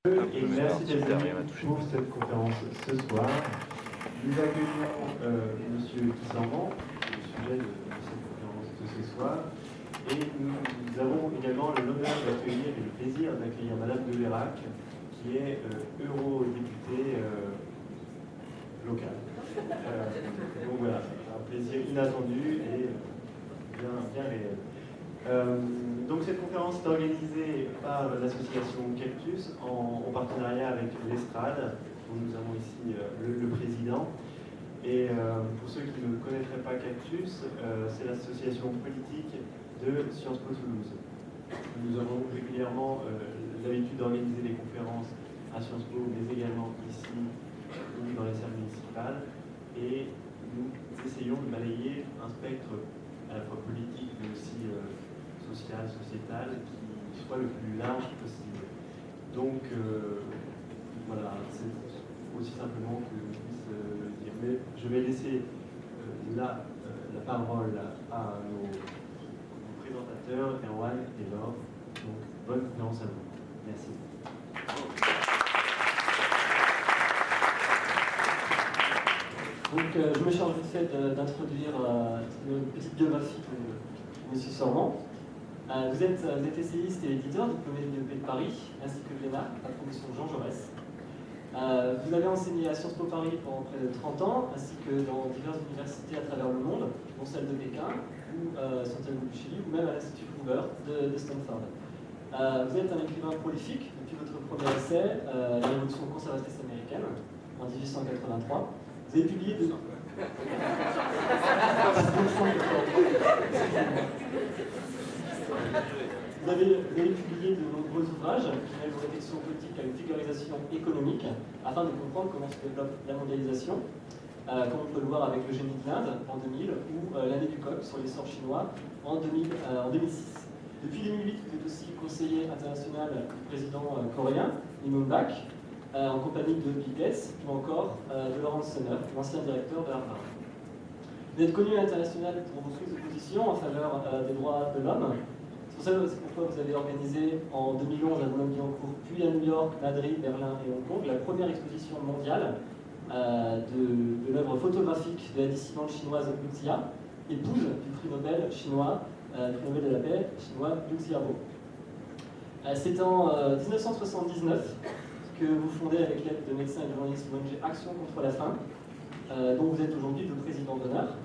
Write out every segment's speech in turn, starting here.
Et merci d'être venu pour cette conférence ce soir. Nous accueillons M. Kissamban, le sujet de cette conférence de ce soir. Et nous avons également l'honneur d'accueillir et le plaisir d'accueillir Mme de Vérac, qui est eurodéputée locale. Donc voilà, un plaisir inattendu et bien réel. Donc cette conférence est organisée par l'association Cactus en partenariat avec l'Estrade, dont nous avons ici le président. Et pour ceux qui ne connaîtraient pas Cactus, c'est l'association politique de Sciences Po Toulouse. Nous avons régulièrement l'habitude d'organiser des conférences à Sciences Po, mais également ici ou dans les salles municipales. Et nous essayons de balayer un spectre à la fois politique, mais aussi social, sociétal, qui soit le plus large possible. Donc, voilà, c'est aussi simplement que je puisse le dire. Mais je vais laisser la parole à nos présentateurs, Erwan et Laure. Donc, bonne conférence à vous. Merci. Donc, je me charge vite fait d'introduire une petite biographie de M. Sormand. Vous êtes essayiste et éditeur, diplômé de l'UEP de Paris, ainsi que de l'ENA, à la Fondation Jean Jaurès. Vous avez enseigné à Sciences Po Paris pendant près de 30 ans, ainsi que dans diverses universités à travers le monde, dont celle de Pékin, ou Santiago du Chili, ou même à l'Institut Hoover de Stanford. Vous êtes un écrivain prolifique depuis votre premier essai, La Révolution conservatrice américaine, en 1883. Vous avez publié de... Vous avez publié de nombreux ouvrages qui mêlent vos réflexions politiques à une vulgarisation économique afin de comprendre comment se développe la mondialisation, comme on peut le voir avec Le génie de l'Inde en 2000 ou L'année du coq sur l'essor chinois en 2006. Depuis 2008, vous êtes aussi conseiller international du président coréen, Lee Myung-bak, en compagnie de Bill Gates ou encore de Lawrence Summers, l'ancien directeur de Harvard. Vous êtes connu à l'international pour vos prises de position en faveur des droits de l'homme. C'est pourquoi vous avez organisé en 2011 à Boulogne-Billancourt, puis à New York, Madrid, Berlin et Hong Kong, la première exposition mondiale de l'œuvre photographique de la dissidente chinoise Liu Xia, épouse du prix Nobel chinois, du prix Nobel de la paix chinois Liu Xiaobo. C'est en 1979 que vous fondez avec l'aide de médecins et de journalistes l'ONG Action contre la faim, dont vous êtes aujourd'hui le président d'honneur.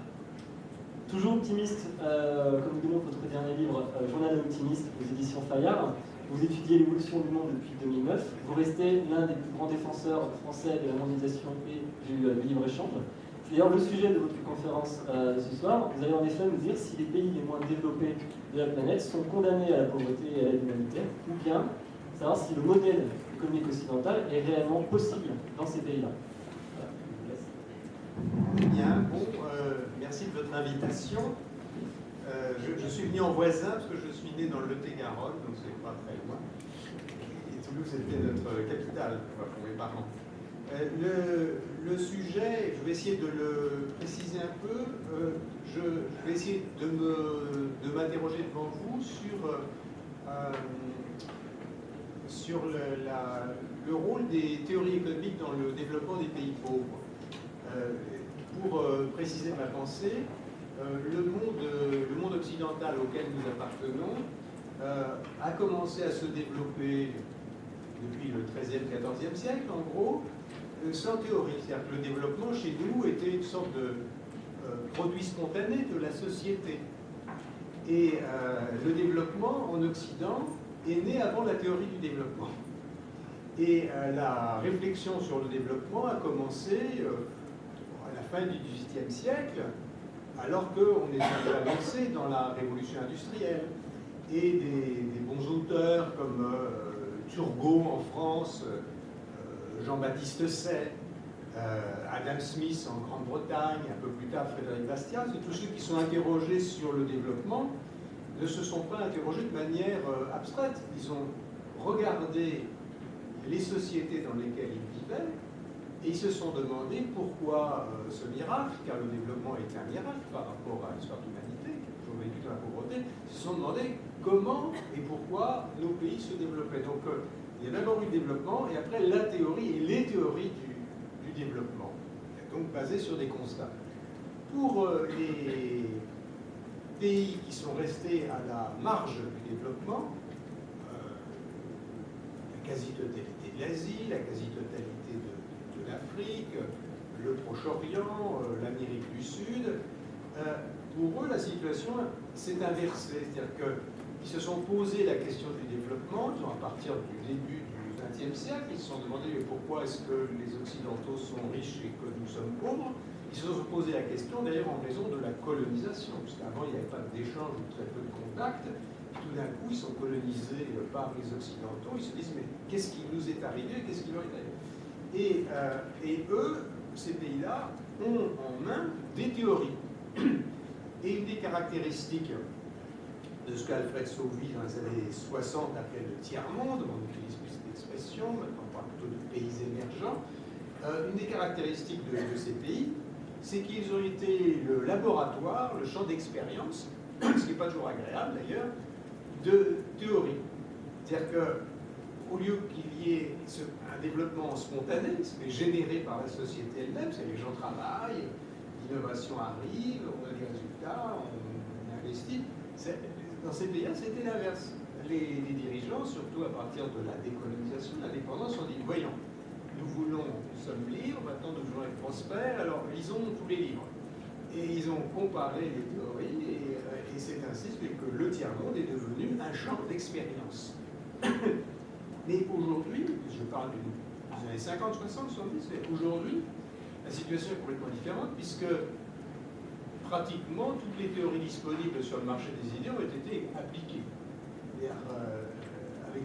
Toujours optimiste, comme nous démontre votre dernier livre, Journal optimiste, aux éditions Fayard, vous étudiez l'évolution du monde depuis 2009. Vous restez l'un des plus grands défenseurs français de la mondialisation et du libre-échange. C'est d'ailleurs le sujet de votre conférence ce soir. Vous allez en effet nous dire si les pays les moins développés de la planète sont condamnés à la pauvreté et à l'aide humanitaire, ou bien savoir si le modèle économique occidental est réellement possible dans ces pays-là. Voilà, je vous laisse. Bien, bon, merci de votre invitation. Je suis venu en voisin parce que je suis né dans le Lot-et-Garonne, donc c'est pas très loin. Et Toulouse était notre capitale pour mes parents. Le sujet, je vais essayer de le préciser un peu. Je vais essayer de m'interroger devant vous sur le rôle des théories économiques dans le développement des pays pauvres. Pour préciser ma pensée, le monde occidental auquel nous appartenons a commencé à se développer depuis le XIIIe, XIVe siècle, en gros, sans théorie. C'est-à-dire que le développement chez nous était une sorte de produit spontané de la société. Et le développement en Occident est né avant la théorie du développement. Et la réflexion sur le développement a commencé à la fin du XVIIIe siècle, alors qu'on était avancé dans la révolution industrielle. Et des bons auteurs comme Turgot en France, Jean-Baptiste Say, Adam Smith en Grande-Bretagne, un peu plus tard Frédéric Bastiat, c'est tous ceux qui sont interrogés sur le développement, ne se sont pas interrogés de manière abstraite. Ils ont regardé les sociétés dans lesquelles ils vivaient et ils se sont demandé pourquoi ce miracle, car le développement est un miracle par rapport à l'histoire de l'humanité, qui ont vécu dans la pauvreté, ils se sont demandé comment et pourquoi nos pays se développaient. Donc il y a d'abord eu le développement et après la théorie et les théories du développement, donc basées sur des constats. Pour les pays qui sont restés à la marge du développement, la quasi-totalité de l'Asie, la quasi-totalité de l'Afrique, le Proche-Orient, l'Amérique du Sud, pour eux, la situation s'est inversée. C'est-à-dire qu'ils se sont posé la question du développement, à partir du début du XXe siècle, ils se sont demandé pourquoi est-ce que les Occidentaux sont riches et que nous sommes pauvres. Ils se sont posé la question d'ailleurs en raison de la colonisation, parce qu'avant il n'y avait pas d'échange ou très peu de contact. Tout d'un coup, ils sont colonisés par les Occidentaux. Ils se disent mais qu'est-ce qui nous est arrivé, qu'est-ce qui leur est arrivé et eux, ces pays-là, ont en main des théories. Et une des caractéristiques de ce qu'Alfred Sauvy dans les années 60 appelait le tiers-monde, on utilise plus cette expression, maintenant on parle plutôt de pays émergents, une des caractéristiques de ces pays, c'est qu'ils ont été le laboratoire, le champ d'expérience, ce qui n'est pas toujours agréable d'ailleurs, de théorie. C'est-à-dire qu'au lieu qu'il y ait un développement spontané, mais généré par la société elle-même, c'est les gens travaillent, l'innovation arrive, on a des résultats, on investit. Dans ces pays-là, c'était l'inverse. Les dirigeants, surtout à partir de la décolonisation, de l'indépendance, ont dit voyons, nous sommes libres, maintenant nous voulons être prospères, alors lisons tous les livres. Et ils ont comparé les théories, et c'est ainsi que le tiers-monde est devenu un champ d'expérience. Mais aujourd'hui, je parle des années 50, 60, 70, mais aujourd'hui, la situation est complètement différente, puisque pratiquement toutes les théories disponibles sur le marché des idées ont été appliquées. Avec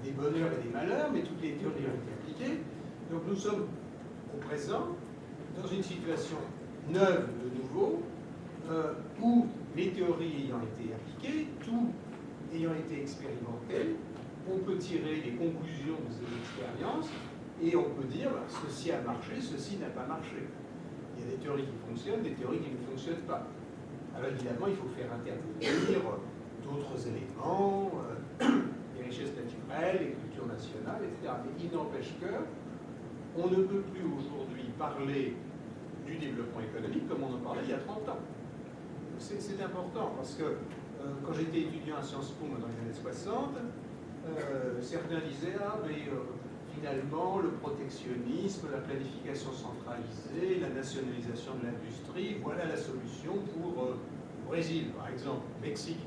des bonheurs et des malheurs, mais toutes les théories ont été appliquées. Donc nous sommes au présent dans une situation neuve de nouveau, où les théories ayant été appliquées, tout ayant été expérimenté, on peut tirer les conclusions de ces expériences et on peut dire ceci a marché, ceci n'a pas marché. Il y a des théories qui fonctionnent, des théories qui ne fonctionnent pas. Alors évidemment, il faut faire intervenir d'autres éléments, les richesses naturelles, les cultures nationales, etc. Mais il n'empêche qu'on ne peut plus aujourd'hui parler du développement économique comme on en parlait il y a 30 ans. C'est important parce que quand j'étais étudiant à Sciences Po dans les années 60, certains disaient mais finalement le protectionnisme, la planification centralisée, la nationalisation de l'industrie, voilà la solution pour le Brésil par exemple, le Mexique.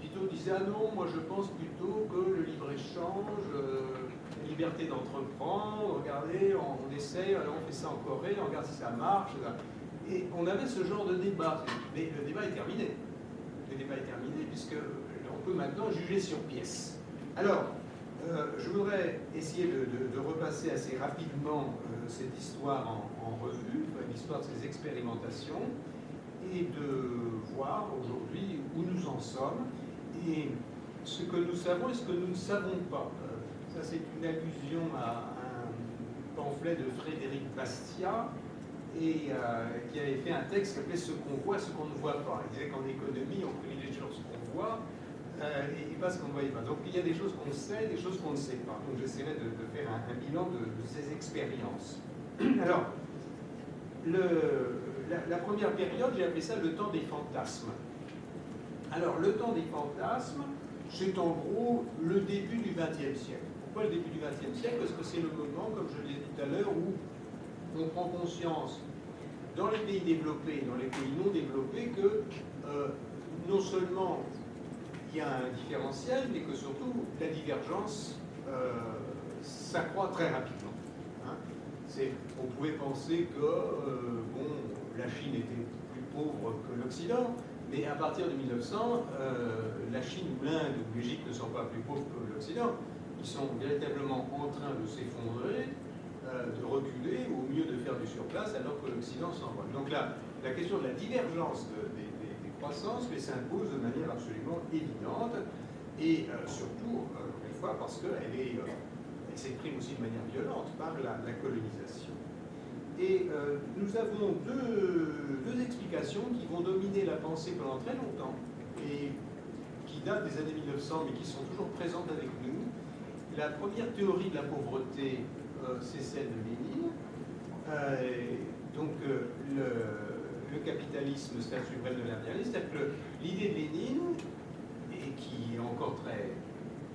Tito disait non, moi je pense plutôt que le libre-échange, la liberté d'entreprendre, regardez, on essaie, alors on fait ça en Corée, on regarde si ça marche. Et on avait ce genre de débat, mais le débat est terminé. Le débat est terminé puisqu'on peut maintenant juger sur pièce. Alors, je voudrais essayer de repasser assez rapidement cette histoire en revue, l'histoire de ces expérimentations, et de voir aujourd'hui où nous en sommes, et ce que nous savons et ce que nous ne savons pas. Ça, c'est une allusion à un pamphlet de Frédéric Bastiat, et qui avait fait un texte qui s'appelait « Ce qu'on voit, ce qu'on ne voit pas ». Il disait qu'en économie, on privilégie toujours ce qu'on voit, et pas ce qu'on ne voyait pas. Donc il y a des choses qu'on sait, des choses qu'on ne sait pas. Donc j'essaierai de faire un bilan de ces expériences. Alors, la première période, j'ai appelé ça le temps des fantasmes. Alors, le temps des fantasmes, c'est en gros le début du XXe siècle. Pourquoi le début du XXe siècle? Parce que c'est le moment, comme je le disais tout à l'heure, où on prend conscience, dans les pays développés et dans les pays non développés, que non seulement il y a un différentiel, mais que surtout la divergence s'accroît très rapidement. Hein. On pouvait penser que la Chine était plus pauvre que l'Occident, mais à partir de 1900, la Chine ou l'Inde ou l'Égypte ne sont pas plus pauvres que l'Occident. Ils sont véritablement en train de s'effondrer, de reculer, ou au mieux de faire du surplace, alors que l'Occident s'envole. Donc là, la question de la divergence des croissances s'impose de manière absolument évidente, et surtout, une fois, parce qu'elle s'exprime aussi de manière violente par la colonisation. Et nous avons deux explications qui vont dominer la pensée pendant très longtemps. Et qui datent des années 1900, mais qui sont toujours présentes avec nous. La première théorie de la pauvreté, c'est celle de Lénine. Le capitalisme, c'est la suprême de l'impérialisme, c'est-à-dire que l'idée de Lénine, et qui est encore très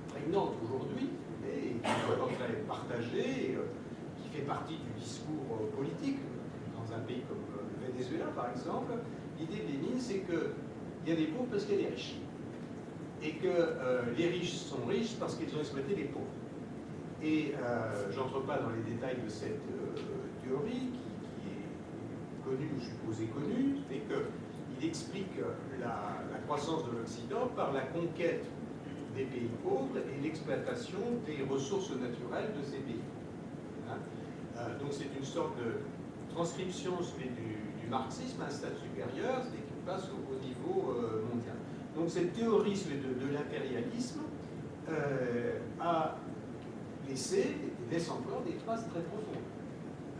prégnante aujourd'hui, et qui est encore très partagée, qui fait partie du discours politique, dans un pays comme le Venezuela par exemple, l'idée de Lénine, c'est qu'il y a des pauvres parce qu'il y a des riches. Et que les riches sont riches parce qu'ils ont exploité les pauvres. Et j'entre pas dans les détails de cette théorie, qui est connue, ou supposée connue, c'est qu'il explique la croissance de l'Occident par la conquête des pays pauvres et l'exploitation des ressources naturelles de ces pays. Hein, donc c'est une sorte de transcription du marxisme à un stade supérieur, c'est qui passe au niveau mondial. Donc cette théorie de l'impérialisme a laisse encore des traces très profondes.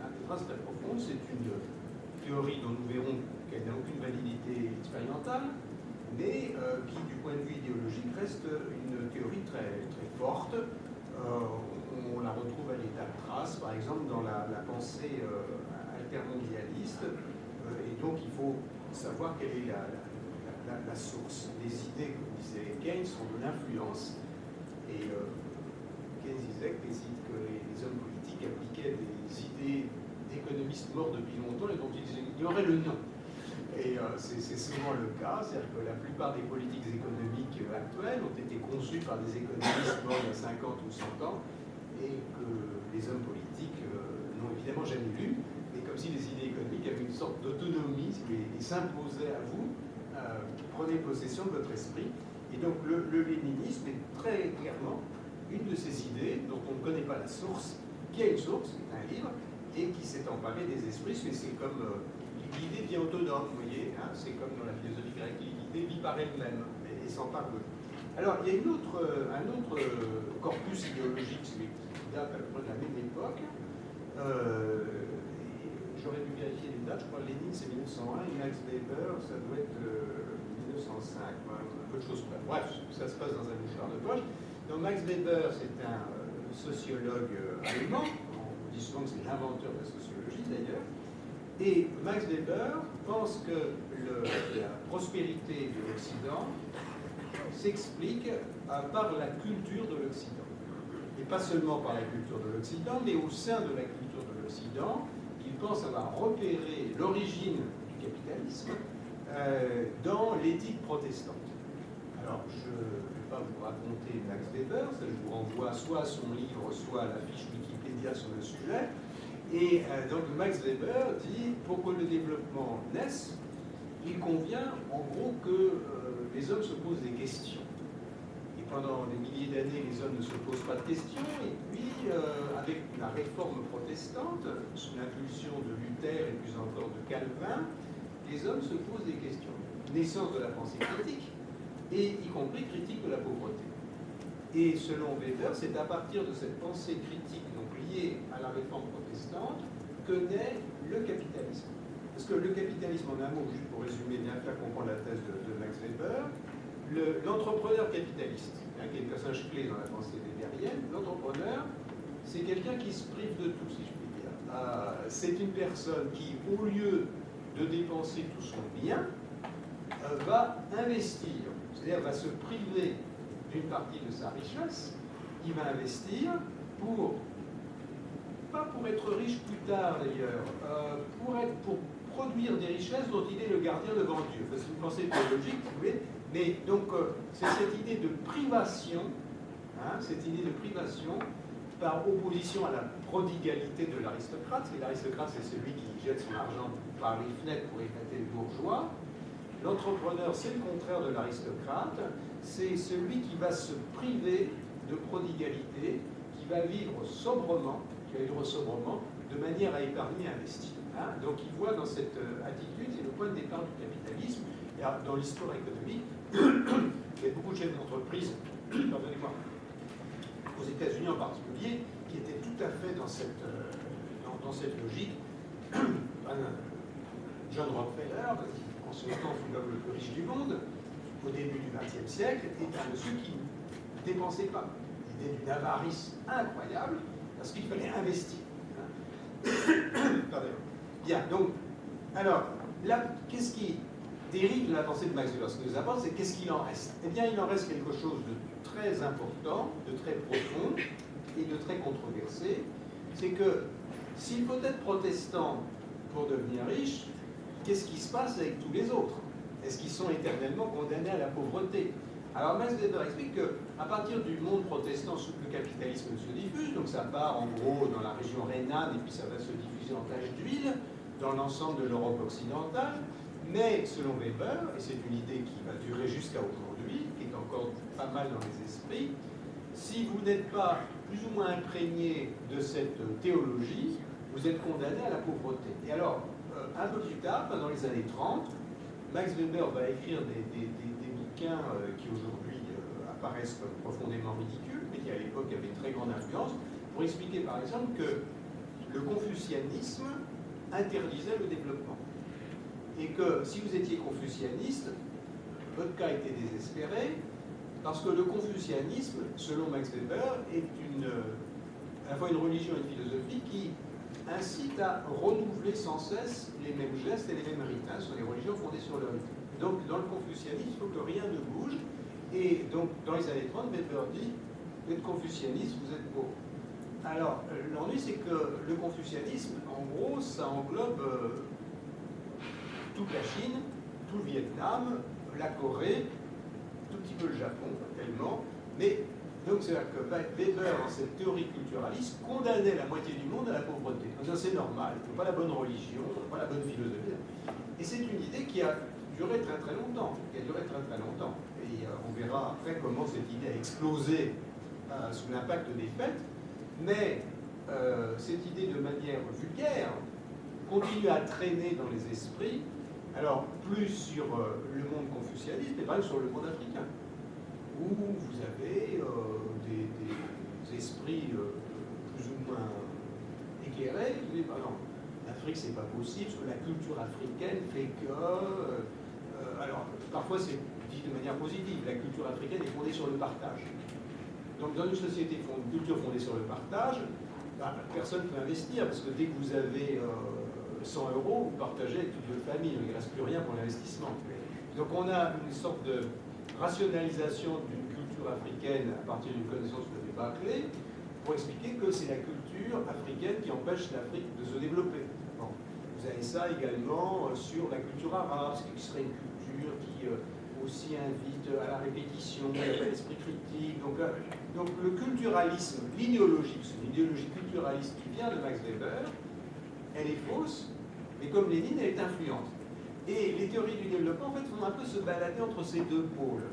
Hein, des traces très profondes, c'est une théorie dont nous verrons qu'elle n'a aucune validité expérimentale, mais qui, du point de vue idéologique, reste une théorie très, très forte. On la retrouve à l'état de trace, par exemple, dans la pensée altermondialiste, et donc il faut savoir quelle est la source. Les idées, comme disait Keynes, sont de l'influence, et Keynes disait que les hommes politiques appliquaient des idées d'économistes morts depuis longtemps et dont ils ignoraient le nom. Et c'est souvent le cas, c'est-à-dire que la plupart des politiques économiques actuelles ont été conçues par des économistes morts il y a 50 ou 100 ans, et que les hommes politiques n'ont évidemment jamais lu, et comme si les idées économiques avaient une sorte d'autonomie et s'imposaient à vous, prenez possession de votre esprit. Et donc le léninisme est très clairement une de ces idées dont on ne connaît pas la source, qui a une source, qui est un livre, et qui s'est emparé des esprits, mais c'est comme l'idée devient autonome, vous voyez, hein, c'est comme dans la philosophie grecque, l'idée vit par elle-même et s'empare de. Alors il y a un autre corpus idéologique, celui qui date à peu près de la même époque. J'aurais dû vérifier les dates, je crois que Lénine c'est 1901 et Max Weber ça doit être 1905, un peu de choses près. Bref, ça se passe dans un mouchoir de poche. Donc Max Weber c'est un sociologue allemand, on dit souvent que c'est l'inventeur de la sociologie d'ailleurs, et Max Weber pense que la prospérité de l'Occident s'explique par la culture de l'Occident. Et pas seulement par la culture de l'Occident, mais au sein de la culture de l'Occident, il pense avoir repéré l'origine du capitalisme dans l'éthique protestante. Alors, je ne vais pas vous raconter Max Weber, ça je vous renvoie soit à son livre, soit à la fiche Wikipédia sur le sujet. Et donc Max Weber dit, pour que le développement naisse, il convient en gros que les hommes se posent des questions. Et pendant des milliers d'années, les hommes ne se posent pas de questions, et puis avec la réforme protestante, sous l'impulsion de Luther et plus encore de Calvin, les hommes se posent des questions. Naissance de la pensée critique, et y compris critique de la pauvreté. Et selon Weber, c'est à partir de cette pensée critique, donc liée à la réforme protestante, que naît le capitalisme. Parce que le capitalisme, en un mot, juste pour résumer, bien faire comprendre la thèse de Max Weber, l'entrepreneur capitaliste, qui est le personnage clé dans la pensée weberienne, l'entrepreneur, c'est quelqu'un qui se prive de tout, si je puis dire. C'est une personne qui, au lieu de dépenser tout son bien, va investir, c'est-à-dire va se priver d'une partie de sa richesse, il va investir pas pour être riche plus tard d'ailleurs, pour produire des richesses dont il est le gardien devant Dieu. Enfin, c'est une pensée théologique, vous voyez, mais donc c'est cette idée de privation, hein, par opposition à la prodigalité de l'aristocrate. L'aristocrate, c'est celui qui jette son argent par les fenêtres pour éclater le bourgeois. L'entrepreneur, c'est le contraire de l'aristocrate, c'est celui qui va se priver de prodigalité, qui va vivre sobrement, de manière à épargner et investir. Hein. Donc il voit dans cette attitude, c'est le point de départ du capitalisme. Et dans l'histoire économique, il y a beaucoup de chefs d'entreprise, pardonnez-moi, aux États-Unis en particulier, qui étaient tout à fait dans cette logique. John Rockefeller, qui en ce temps fut l'homme le plus riche du monde, au début du XXe siècle, est un monsieur qui ne dépensait pas. Il était d'une avarice incroyable, parce qu'il fallait investir. Pardon. Bien, donc, alors, là, qu'est-ce qui dérive de la pensée de Max Weber? Ce que nous apporte, c'est qu'est-ce qu'il en reste? Eh bien, il en reste quelque chose de très important, de très profond et de très controversé. C'est que s'il faut être protestant pour devenir riche, qu'est-ce qui se passe avec tous les autres? Est-ce qu'ils sont éternellement condamnés à la pauvreté? Alors Max Weber explique qu'à partir du monde protestant, le capitalisme se diffuse, donc ça part en gros dans la région rhénane et puis ça va se diffuser en tache d'huile dans l'ensemble de l'Europe occidentale. Mais selon Weber, et c'est une idée qui va durer jusqu'à aujourd'hui, qui est encore pas mal dans les esprits, si vous n'êtes pas plus ou moins imprégné de cette théologie, vous êtes condamné à la pauvreté. Et alors, un peu plus tard, dans les années 30, Max Weber va écrire des bouquins qui aujourd'hui apparaissent comme profondément ridicules, mais qui à l'époque avaient une très grande influence, pour expliquer par exemple que le confucianisme interdisait le développement. Et que si vous étiez confucianiste, votre cas était désespéré, parce que le confucianisme, selon Max Weber, est à la fois une religion et une philosophie qui incite à renouveler sans cesse les mêmes gestes et les mêmes rites. Ce sont des religions fondées sur le rite. Donc, dans le confucianisme, il faut que rien ne bouge. Et donc, dans les années 30, Weber dit, vous êtes confucianiste, vous êtes pauvre. Alors, l'ennui, c'est que le confucianisme, en gros, ça englobe toute la Chine, tout le Vietnam, la Corée, tout petit peu le Japon, pas tellement, mais donc c'est-à-dire que Weber, dans cette théorie culturaliste, condamnait la moitié du monde à la pauvreté. Donc ça c'est normal, il ne faut pas la bonne religion, pas la bonne philosophie. Et c'est une idée qui a duré très très longtemps, Et on verra après comment cette idée a explosé sous l'impact des faits, mais cette idée de manière vulgaire continue à traîner dans les esprits. Alors, plus sur le monde confucianiste, mais pas sur le monde africain, où vous avez des esprits plus ou moins éclairés qui disent, bah non, l'Afrique c'est pas possible, parce que la culture africaine fait que... alors, parfois c'est dit de manière positive, la culture africaine est fondée sur le partage. Donc, dans une société, une culture fondée sur le partage, bah, personne ne peut investir, parce que dès que vous avez 100 €, vous partagez avec toute votre famille, il ne reste plus rien pour l'investissement. Donc on a une sorte de rationalisation d'une culture africaine à partir d'une connaissance tout à fait bâclée pour expliquer que c'est la culture africaine qui empêche l'Afrique de se développer. Bon. Vous avez ça également sur la culture arabe, ce qui serait une culture qui aussi invite à la répétition, à l'esprit critique. Donc le culturalisme, l'idéologie, c'est une idéologie culturaliste qui vient de Max Weber, elle est fausse, mais comme Lénine, elle est influente. Et les théories du développement, en fait, vont un peu se balader entre ces deux pôles.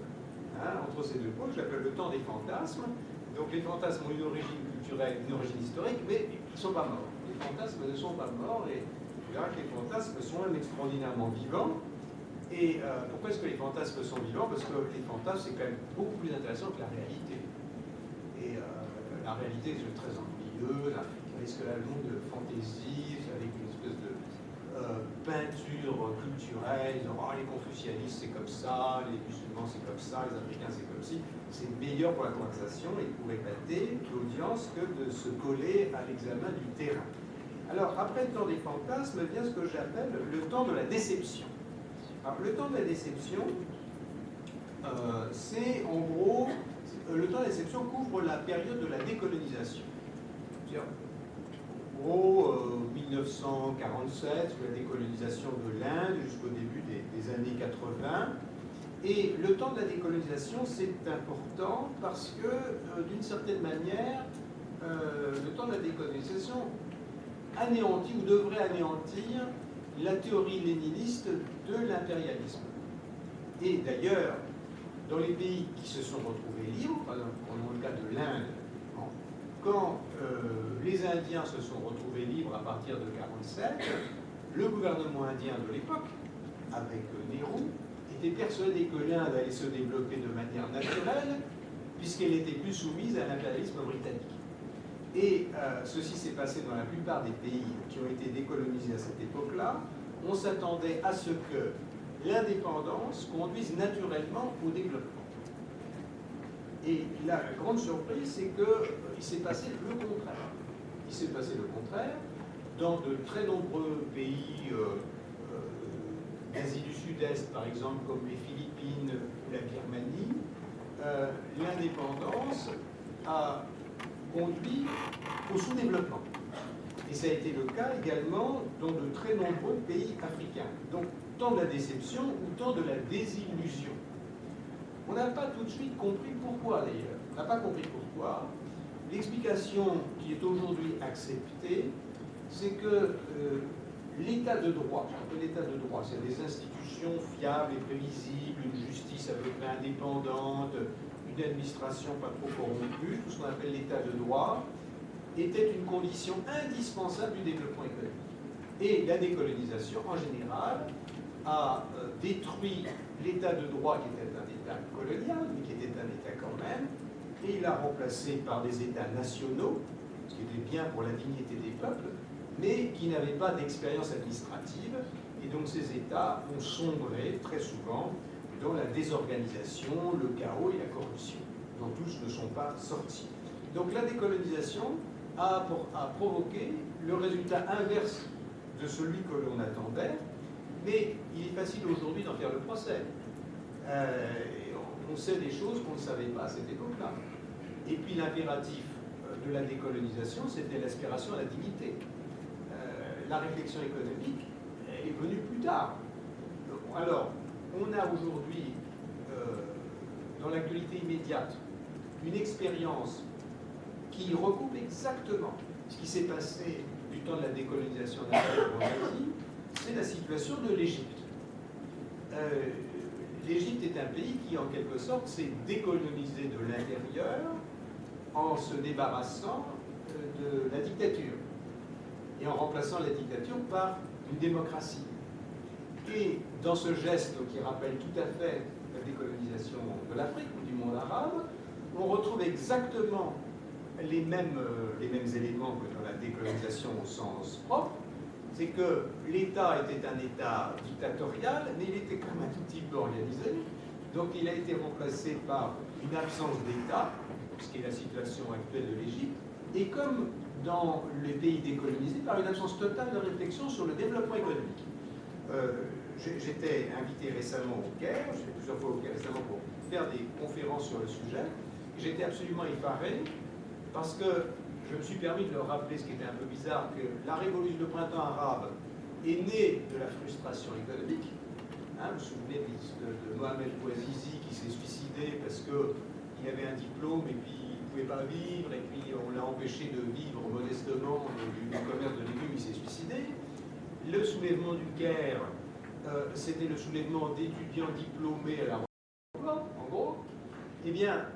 Entre ces deux pôles, je l'appelle le temps des fantasmes. Donc les fantasmes ont une origine culturelle, une origine historique, mais ils ne sont pas morts. Les fantasmes ne sont pas morts, et vous verrez que les fantasmes sont même extraordinairement vivants. Et pourquoi est-ce que les fantasmes sont vivants? Parce que les fantasmes, c'est quand même beaucoup plus intéressant que la réalité. Et la réalité, c'est très ennuyeux. Est-ce que le monde de fantaisie, avec une espèce de peinture culturelle, les confucianistes c'est comme ça, les musulmans c'est comme ça, les africains c'est comme ci, c'est meilleur pour la conversation et pour épater l'audience que de se coller à l'examen du terrain. Alors, après le temps des fantasmes, vient ce que j'appelle le temps de la déception. Alors, le temps de la déception, c'est en gros, le temps de la déception couvre la période de la décolonisation. En gros, 1947, la décolonisation de l'Inde jusqu'au début des années 80. Et le temps de la décolonisation, c'est important parce que, d'une certaine manière, le temps de la décolonisation anéantit ou devrait anéantir la théorie léniniste de l'impérialisme. Et d'ailleurs, dans les pays qui se sont retrouvés libres, par exemple, prenons le cas de l'Inde, quand les Indiens se sont retrouvés libres à partir de 1947, le gouvernement indien de l'époque, avec Nehru, était persuadé que l'Inde allait se développer de manière naturelle, puisqu'elle n'était plus soumise à l'impérialisme britannique. Et ceci s'est passé dans la plupart des pays qui ont été décolonisés à cette époque-là. On s'attendait à ce que l'indépendance conduise naturellement au développement. Et la grande surprise, c'est qu'il s'est passé le contraire. Il s'est passé le contraire. Dans de très nombreux pays d'Asie du Sud-Est, par exemple, comme les Philippines ou la Birmanie, l'indépendance a conduit au sous-développement. Et ça a été le cas également dans de très nombreux pays africains. Donc, tant de la déception ou tant de la désillusion. On n'a pas tout de suite compris pourquoi, d'ailleurs. On n'a pas compris pourquoi. L'explication qui est aujourd'hui acceptée, c'est que l'état de droit, l'état de droit, c'est des institutions fiables et prévisibles, une justice à peu près indépendante, une administration pas trop corrompue, tout ce qu'on appelle l'état de droit, était une condition indispensable du développement économique. Et la décolonisation, en général, a détruit l'état de droit qui était un état colonial, mais qui était un état quand même, et il l'a remplacé par des états nationaux, ce qui était bien pour la dignité des peuples, mais qui n'avaient pas d'expérience administrative, et donc ces états ont sombré très souvent dans la désorganisation, le chaos et la corruption, dont tous ne sont pas sortis. Donc la décolonisation a provoqué le résultat inverse de celui que l'on attendait, mais il est facile aujourd'hui d'en faire le procès. On sait des choses qu'on ne savait pas à cette époque-là. Et puis l'impératif de la décolonisation, c'était l'aspiration à la dignité. La réflexion économique est venue plus tard. Alors, on a aujourd'hui, dans l'actualité immédiate, une expérience qui recoupe exactement ce qui s'est passé du temps de la décolonisation d'Afrique en Asie, c'est la situation de l'Égypte. L'Égypte est un pays qui, en quelque sorte, s'est décolonisé de l'intérieur en se débarrassant de la dictature et en remplaçant la dictature par une démocratie. Et dans ce geste qui rappelle tout à fait la décolonisation de l'Afrique ou du monde arabe, on retrouve exactement les mêmes éléments que dans la décolonisation au sens propre. C'est que l'État était un État dictatorial, mais il était quand même un tout petit peu organisé. Donc il a été remplacé par une absence d'État, ce qui est la situation actuelle de l'Égypte, et comme dans les pays décolonisés, par une absence totale de réflexion sur le développement économique. J'étais invité récemment au Caire, j'ai fait plusieurs fois au Caire récemment pour faire des conférences sur le sujet. J'étais absolument effaré parce que je me suis permis de leur rappeler, ce qui était un peu bizarre, que la révolution de printemps arabe est née de la frustration économique. Vous vous souvenez de Mohamed Bouazizi qui s'est suicidé parce qu'il avait un diplôme et puis il ne pouvait pas vivre, et puis on l'a empêché de vivre modestement du commerce de légumes, il s'est suicidé. Le soulèvement du Caire, c'était le soulèvement d'étudiants diplômés à la recherche, en gros. Eh bien,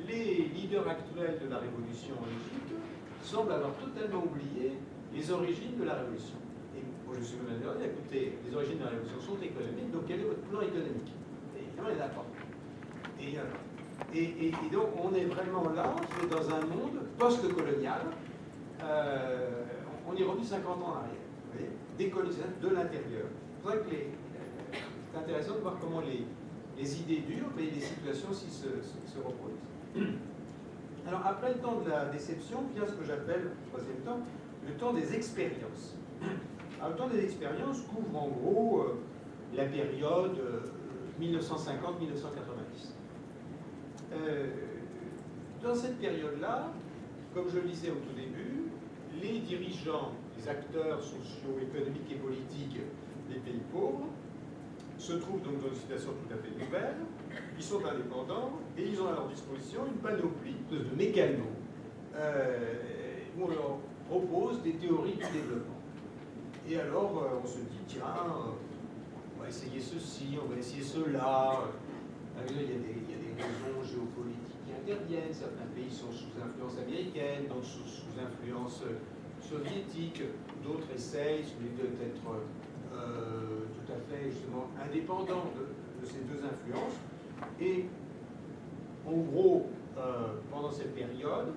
les leaders actuels de la révolution en Égypte semblent avoir totalement oublié les origines de la révolution. Et moi, je suis même à dire, écoutez, les origines de la révolution sont économiques, donc quel est votre plan économique? Et évidemment, il n'y en a pas. Et donc, on est vraiment là, dans un monde post-colonial. On est revenu 50 ans en arrière. Décolonisation de l'intérieur. C'est pour ça que c'est intéressant de voir comment les idées dures, mais les situations aussi se reproduisent. Alors, après le temps de la déception, vient ce que j'appelle, troisième temps, le temps des expériences. Alors, le temps des expériences couvre en gros la période 1950-1990. Dans cette période-là, comme je le disais au tout début, les dirigeants, les acteurs sociaux, économiques et politiques des pays pauvres se trouvent donc dans une situation tout à fait nouvelle. Ils sont indépendants et ils ont à leur disposition une panoplie de mécanos où on leur propose des théories du développement. Et alors on se dit, tiens, on va essayer ceci, on va essayer cela. Il y a des raisons géopolitiques qui interviennent. Certains pays sont sous influence américaine, d'autres sous influence soviétique, d'autres essayent d'être tout à fait justement indépendants de ces deux influences. Et en gros, pendant cette période,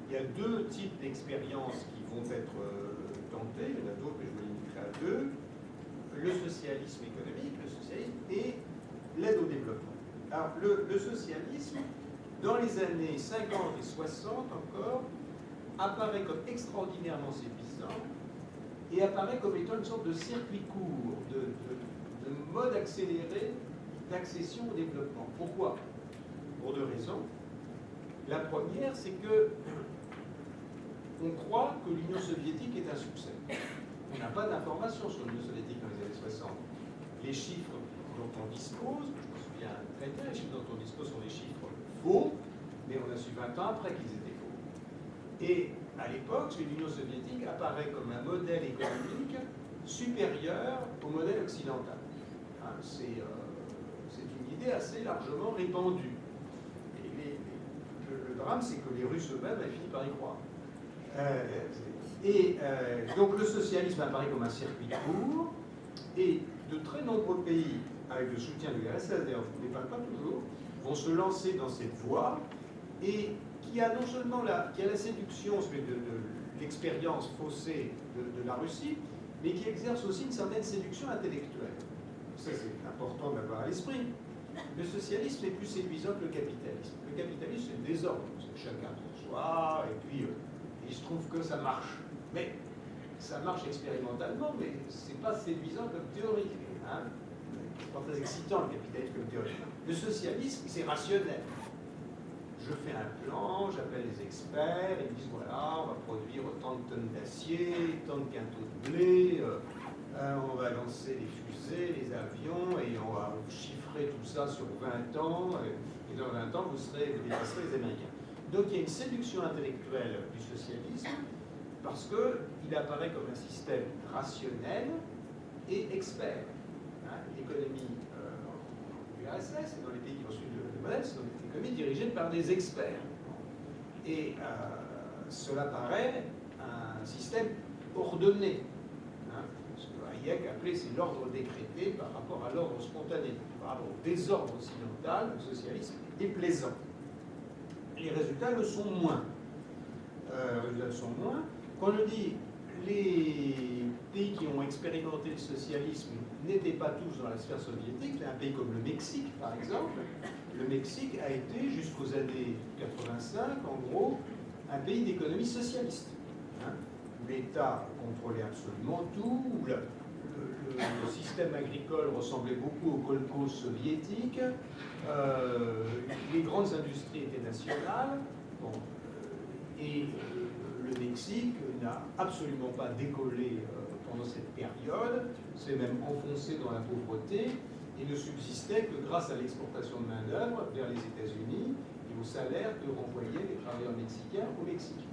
il y a deux types d'expériences qui vont être tentées. Il y en a d'autres, mais je me limiterai à deux. le socialisme économique, le socialisme et l'aide au développement. Alors, le socialisme, dans les années 50 et 60 encore, apparaît comme extraordinairement séduisant et apparaît comme étant une sorte de circuit court, de mode accéléré d'accession au développement. Pourquoi? Pour deux raisons. La première, c'est que on croit que l'Union soviétique est un succès. On n'a pas d'informations sur l'Union soviétique dans les années 60. Les chiffres dont on dispose, je me souviens très bien, les chiffres dont on dispose sont des chiffres faux, mais on a su 20 ans après qu'ils étaient faux. Et à l'époque, l'Union soviétique apparaît comme un modèle économique supérieur au modèle occidental. Hein, c'est une idée assez largement répandue. Et le drame, c'est que les Russes eux-mêmes avaient fini par y croire. Donc le socialisme apparaît comme un circuit court, et de très nombreux pays, avec le soutien de l'URSS, d'ailleurs, on ne les parle pas toujours, vont se lancer dans cette voie, et qui a non seulement la séduction de l'expérience faussée de la Russie, mais qui exerce aussi une certaine séduction intellectuelle. Ça, c'est important d'avoir à l'esprit. Le socialisme est plus séduisant que le capitalisme. Le capitalisme, c'est le désordre. C'est chacun pour soi, et puis il se trouve que ça marche. Mais ça marche expérimentalement, mais c'est pas séduisant comme théorie. Hein. C'est pas très excitant le capitalisme comme théorie. Le socialisme, c'est rationnel. Je fais un plan, j'appelle les experts, ils me disent voilà, on va produire autant de tonnes d'acier, tant de quintaux de blé, on va lancer les fusées, les avions, et on va chiffrer tout ça sur 20 ans, et dans 20 ans, vous dépasserez les Américains. Donc il y a une séduction intellectuelle du socialisme, parce qu'il apparaît comme un système rationnel et expert. Hein, l'économie en URSS et dans les pays qui ont suivi le modèle, c'est une économie dirigée par des experts. Et cela paraît un système ordonné. Hein, ce que Hayek appelait, c'est l'ordre décrété par rapport à l'ordre spontané. Par rapport au désordre occidental, le socialisme est plaisant. Les résultats le sont moins. Quand je dis les pays qui ont expérimenté le socialisme n'étaient pas tous dans la sphère soviétique, un pays comme le Mexique, par exemple, le Mexique a été, jusqu'aux années 85, en gros, un pays d'économie socialiste. Hein, où l'État contrôlait absolument tout, où le système agricole ressemblait beaucoup au kolkhoz soviétique, les grandes industries étaient nationales, bon, et le Mexique n'a absolument pas décollé pendant cette période, s'est même enfoncé dans la pauvreté et ne subsistait que grâce à l'exportation de main-d'œuvre vers les États-Unis et aux salaires que renvoyaient les travailleurs mexicains au Mexique.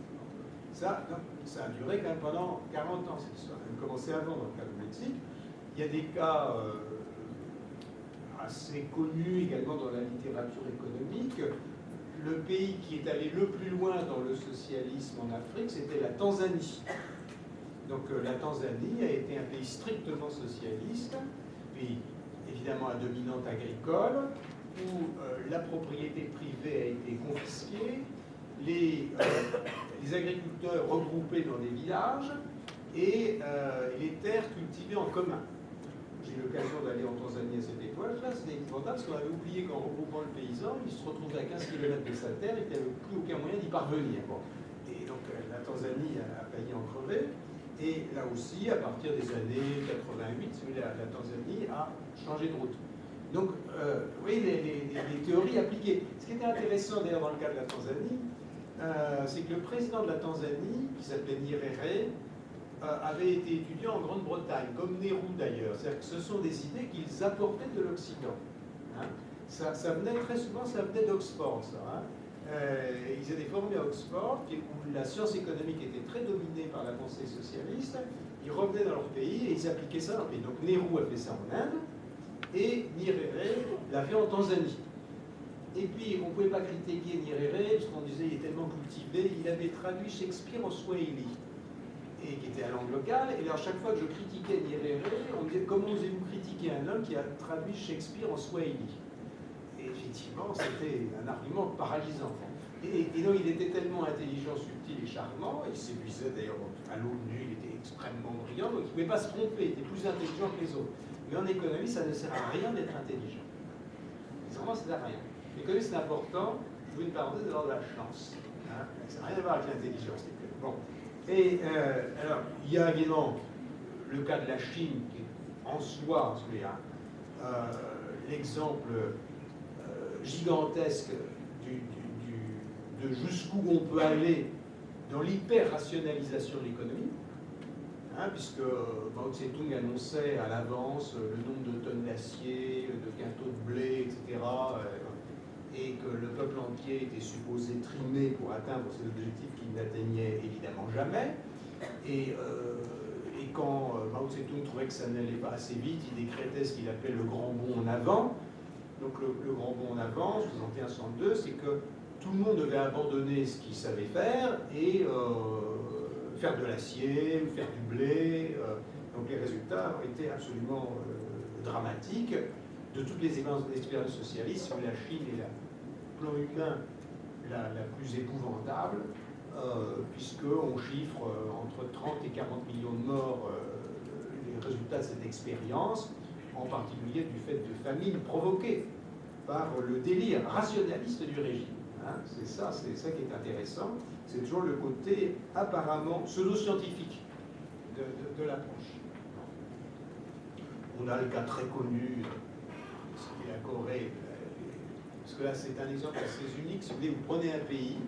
Ça a duré quand même pendant 40 ans, cette histoire. Ça a commencé avant dans le cas du Mexique. Il y a des cas assez connus également dans la littérature économique. Le pays qui est allé le plus loin dans le socialisme en Afrique, c'était la Tanzanie. Donc la Tanzanie a été un pays strictement socialiste, pays évidemment à dominante agricole, où la propriété privée a été confisquée, les agriculteurs regroupés dans des villages et les terres cultivées en commun. J'ai eu l'occasion d'aller en Tanzanie à cette époque-là, c'était épouvantable parce qu'on avait oublié qu'en regroupant le paysan, il se retrouvait à 15 km de sa terre et qu'il n'y avait plus aucun moyen d'y parvenir. Bon. Et donc la Tanzanie a failli en crever. Et là aussi, à partir des années 88, la Tanzanie a changé de route. Donc, oui, les théories appliquées. Ce qui était intéressant d'ailleurs dans le cas de la Tanzanie, c'est que le président de la Tanzanie, qui s'appelait Nyerere, avait été étudiant en Grande-Bretagne, comme Nehru d'ailleurs. C'est-à-dire que ce sont des idées qu'ils apportaient de l'Occident. Hein. Ça venait très souvent, ça venait d'Oxford, ça. Hein. Ils étaient formés à Oxford, où la science économique était très dominée par la pensée socialiste. Ils revenaient dans leur pays et ils appliquaient ça dans leur pays. Donc Nehru a fait ça en Inde et Nyerere l'a fait en Tanzanie. Et puis on ne pouvait pas critiquer Nyerere parce qu'on disait il est tellement cultivé, il avait traduit Shakespeare en Swahili, et qui était à langue locale. Et alors chaque fois que je critiquais Nyerere, on me disait comment osez-vous critiquer un homme qui a traduit Shakespeare en Swahili? Et effectivement, c'était un argument paralysant. Et donc il était tellement intelligent, subtil et charmant, il séduisait d'ailleurs à l'ONU, il était extrêmement brillant, donc il ne pouvait pas se tromper, il était plus intelligent que les autres. Mais en économie, ça ne sert à rien d'être intelligent. Vraiment, ça ne sert à rien. L'économie, c'est important, je vous une parenthèse, d'avoir de la chance. Hein, ça n'a rien à voir avec l'intelligence. Bon. Et alors, il y a évidemment le cas de la Chine, qui est en soi, l'exemple gigantesque de jusqu'où on peut aller dans l'hyper-rationalisation de l'économie, hein, puisque Mao Tse-tung annonçait à l'avance le nombre de tonnes d'acier, de quintaux de blé, etc., et que le peuple entier était supposé trimer pour atteindre ces objectifs qu'il n'atteignait évidemment jamais. Et quand Mao Tse-tung trouvait que ça n'allait pas assez vite, il décrétait ce qu'il appelait le grand bond en avant. Donc le grand bond en avant, 61-62, c'est que tout le monde devait abandonner ce qu'il savait faire et faire de l'acier, faire du blé. Donc les résultats ont été absolument dramatiques. De toutes les expériences socialistes, la Chine est le plan humain la plus épouvantable, puisqu'on chiffre entre 30 et 40 millions de morts les résultats de cette expérience, en particulier du fait de famines provoquées par le délire rationaliste du régime. Hein, c'est ça qui est intéressant. C'est toujours le côté apparemment pseudo-scientifique de l'approche. On a le cas très connu, c'est la Corée, parce que là c'est un exemple assez unique. Si vous voulez, vous prenez un pays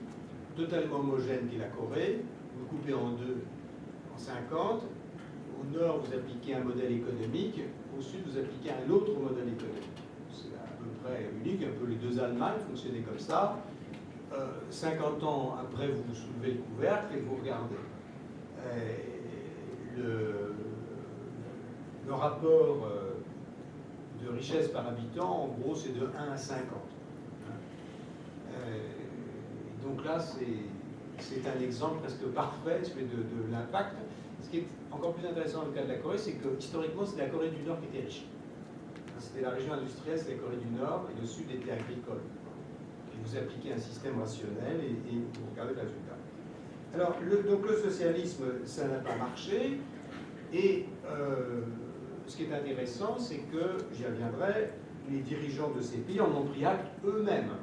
totalement homogène qui est la Corée, vous le coupez en deux en 50, au nord vous appliquez un modèle économique, au sud vous appliquez un autre modèle économique. C'est à peu près unique, un peu les deux Allemagnes fonctionnaient comme ça. 50 ans après, vous soulevez le couvercle et vous regardez. Le rapport de richesse par habitant, en gros, c'est de 1 à 50. Donc là, c'est un exemple presque parfait de l'impact. Ce qui est encore plus intéressant dans le cas de la Corée, c'est que historiquement, c'était la Corée du Nord qui était riche. C'était la région industrielle, c'était la Corée du Nord, et le Sud était agricole. Vous appliquez un système rationnel et vous regardez le résultat. Alors, donc le socialisme, ça n'a pas marché. Et ce qui est intéressant, c'est que, j'y reviendrai, les dirigeants de ces pays en ont pris acte eux-mêmes.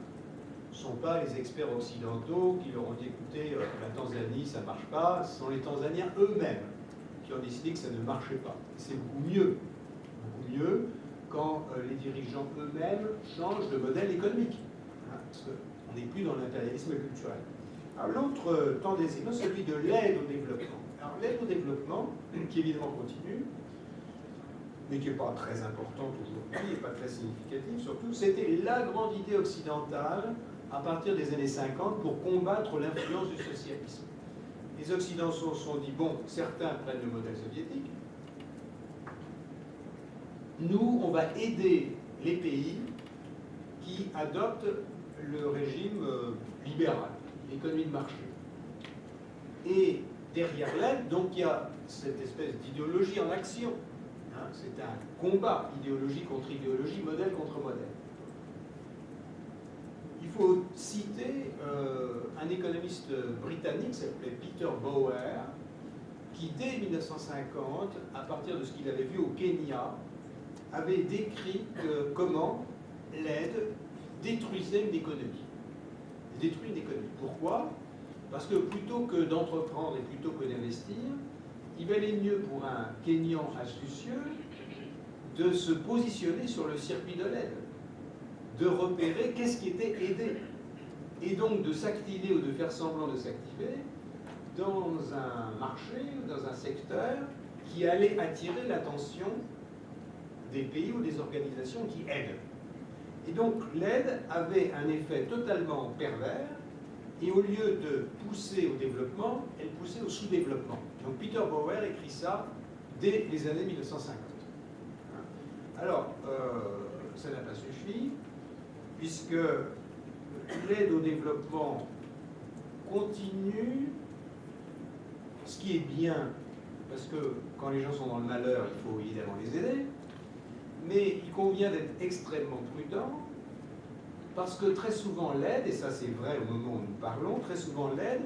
Ce ne sont pas les experts occidentaux qui leur ont dit, écoutez, la Tanzanie, ça ne marche pas. Ce sont les Tanzaniens eux-mêmes qui ont décidé que ça ne marchait pas. C'est beaucoup mieux quand les dirigeants eux-mêmes changent de modèle économique. Parce qu'on n'est plus dans l'impérialisme culturel. Alors l'autre temps des événements, celui de l'aide au développement. Alors l'aide au développement, qui évidemment continue, mais qui n'est pas très importante aujourd'hui, et pas très significative surtout, c'était la grande idée occidentale à partir des années 50 pour combattre l'influence du socialisme. Les Occidentaux se sont dit, bon, certains prennent le modèle soviétique, nous, on va aider les pays qui adoptent le régime libéral, l'économie de marché. Et derrière l'aide, donc il y a cette espèce d'idéologie en action. Hein, c'est un combat, idéologie contre idéologie, modèle contre modèle. Il faut citer un économiste britannique qui s'appelait Peter Bower, qui dès 1950, à partir de ce qu'il avait vu au Kenya, avait décrit comment l'aide détruisait une économie. Détruit une économie. Pourquoi? Parce que plutôt que d'entreprendre et plutôt que d'investir, il valait mieux pour un Kenyan astucieux de se positionner sur le circuit de l'aide, de repérer qu'est-ce qui était aidé, et donc de s'activer ou de faire semblant de s'activer dans un marché ou dans un secteur qui allait attirer l'attention des pays ou des organisations qui aident. Et donc l'aide avait un effet totalement pervers, et au lieu de pousser au développement, elle poussait au sous-développement. Donc Peter Bower écrit ça dès les années 1950. Alors, ça n'a pas suffi, puisque l'aide au développement continue, ce qui est bien, parce que quand les gens sont dans le malheur, il faut évidemment les aider, mais il convient d'être extrêmement prudent, Parce que très souvent l'aide, et ça c'est vrai au moment où nous parlons, très souvent l'aide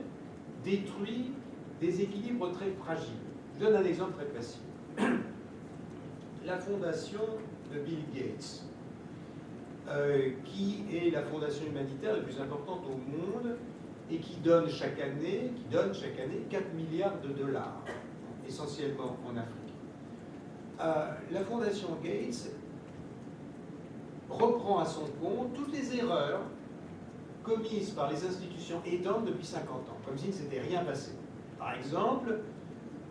détruit des équilibres très fragiles. Je donne un exemple très précis. La fondation de Bill Gates, qui est la fondation humanitaire la plus importante au monde et qui donne chaque année 4 milliards de dollars, essentiellement en Afrique. La fondation Gates reprend à son compte toutes les erreurs commises par les institutions aidantes depuis 50 ans, comme si ne s'était rien passé. Par exemple,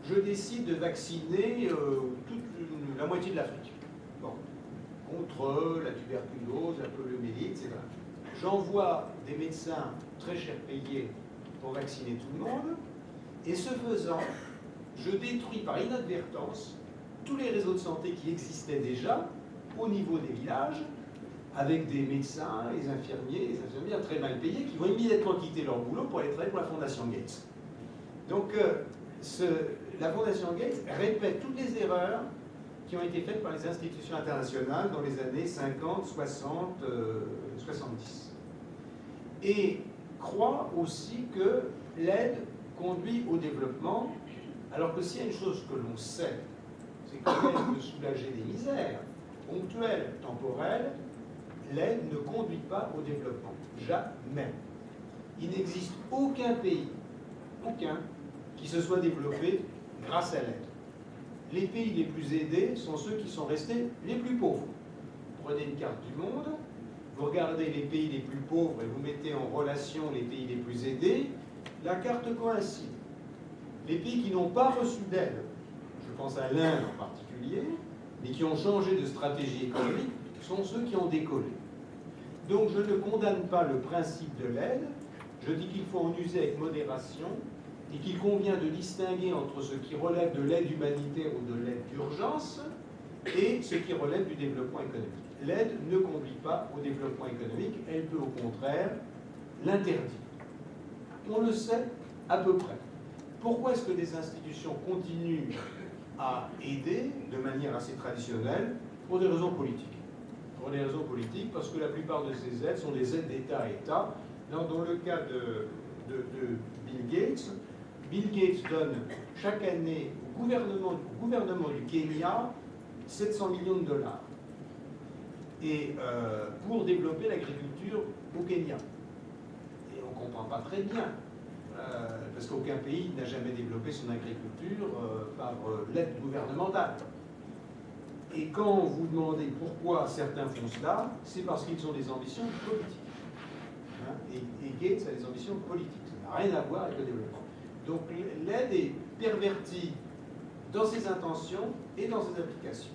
je décide de vacciner la moitié de l'Afrique. Bon. Contre la tuberculose, la poliomyélite, etc. J'envoie des médecins très cher payés pour vacciner tout le monde, et ce faisant, je détruis par inadvertance tous les réseaux de santé qui existaient déjà au niveau des villages, avec des médecins, les infirmières très mal payés, qui vont immédiatement quitter leur boulot pour aller travailler pour la Fondation Gates. Donc, la Fondation Gates répète toutes les erreurs qui ont été faites par les institutions internationales dans les années 50, 60, 70. Et croit aussi que l'aide conduit au développement, alors que s'il y a une chose que l'on sait, c'est que l'aide peut soulager des misères ponctuelles, temporelles, l'aide ne conduit pas au développement. Jamais. Il n'existe aucun pays, qui se soit développé grâce à l'aide. Les pays les plus aidés sont ceux qui sont restés les plus pauvres. Prenez une carte du monde, vous regardez les pays les plus pauvres et vous mettez en relation les pays les plus aidés, la carte coïncide. Les pays qui n'ont pas reçu d'aide, je pense à l'Inde en particulier, mais qui ont changé de stratégie économique, sont ceux qui ont décollé. Donc je ne condamne pas le principe de l'aide, je dis qu'il faut en user avec modération et qu'il convient de distinguer entre ce qui relève de l'aide humanitaire ou de l'aide d'urgence et ce qui relève du développement économique. L'aide ne conduit pas au développement économique, elle peut au contraire l'interdire. On le sait à peu près. Pourquoi est-ce que des institutions continuent à aider de manière assez traditionnelle? Pour des raisons politiques. Pour des raisons politiques, parce que la plupart de ces aides sont des aides d'État à État. Dans le cas de Bill Gates donne chaque année au gouvernement du Kenya 700 millions de dollars et, pour développer l'agriculture au Kenya. Et on ne comprend pas très bien, parce qu'aucun pays n'a jamais développé son agriculture par l'aide gouvernementale. Et quand vous demandez pourquoi certains font cela, c'est parce qu'ils ont des ambitions politiques. Et Gates a des ambitions politiques. Ça n'a rien à voir avec le développement. Donc l'aide est pervertie dans ses intentions et dans ses applications.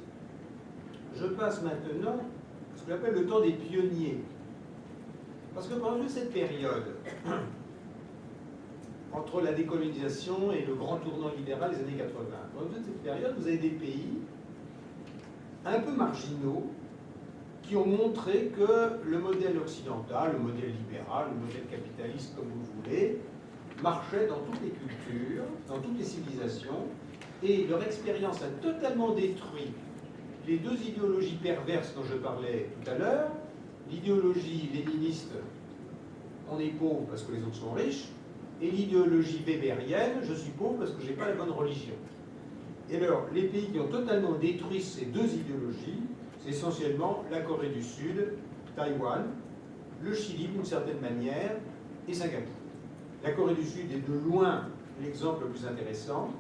Je passe maintenant à ce qu'on appelle le temps des pionniers. Parce que pendant toute cette période, entre la décolonisation et le grand tournant libéral des années 80, pendant toute cette période, vous avez des pays un peu marginaux qui ont montré que le modèle occidental, le modèle libéral, le modèle capitaliste, comme vous voulez, marchait dans toutes les cultures, dans toutes les civilisations, et leur expérience a totalement détruit les deux idéologies perverses dont je parlais tout à l'heure, l'idéologie léniniste, on est pauvre parce que les autres sont riches, et l'idéologie weberienne, je suis pauvre parce que je n'ai pas la bonne religion. Et alors, les pays qui ont totalement détruit ces deux idéologies, c'est essentiellement la Corée du Sud, Taïwan, le Chili d'une certaine manière, et Singapour. La Corée du Sud est de loin l'exemple le plus intéressant,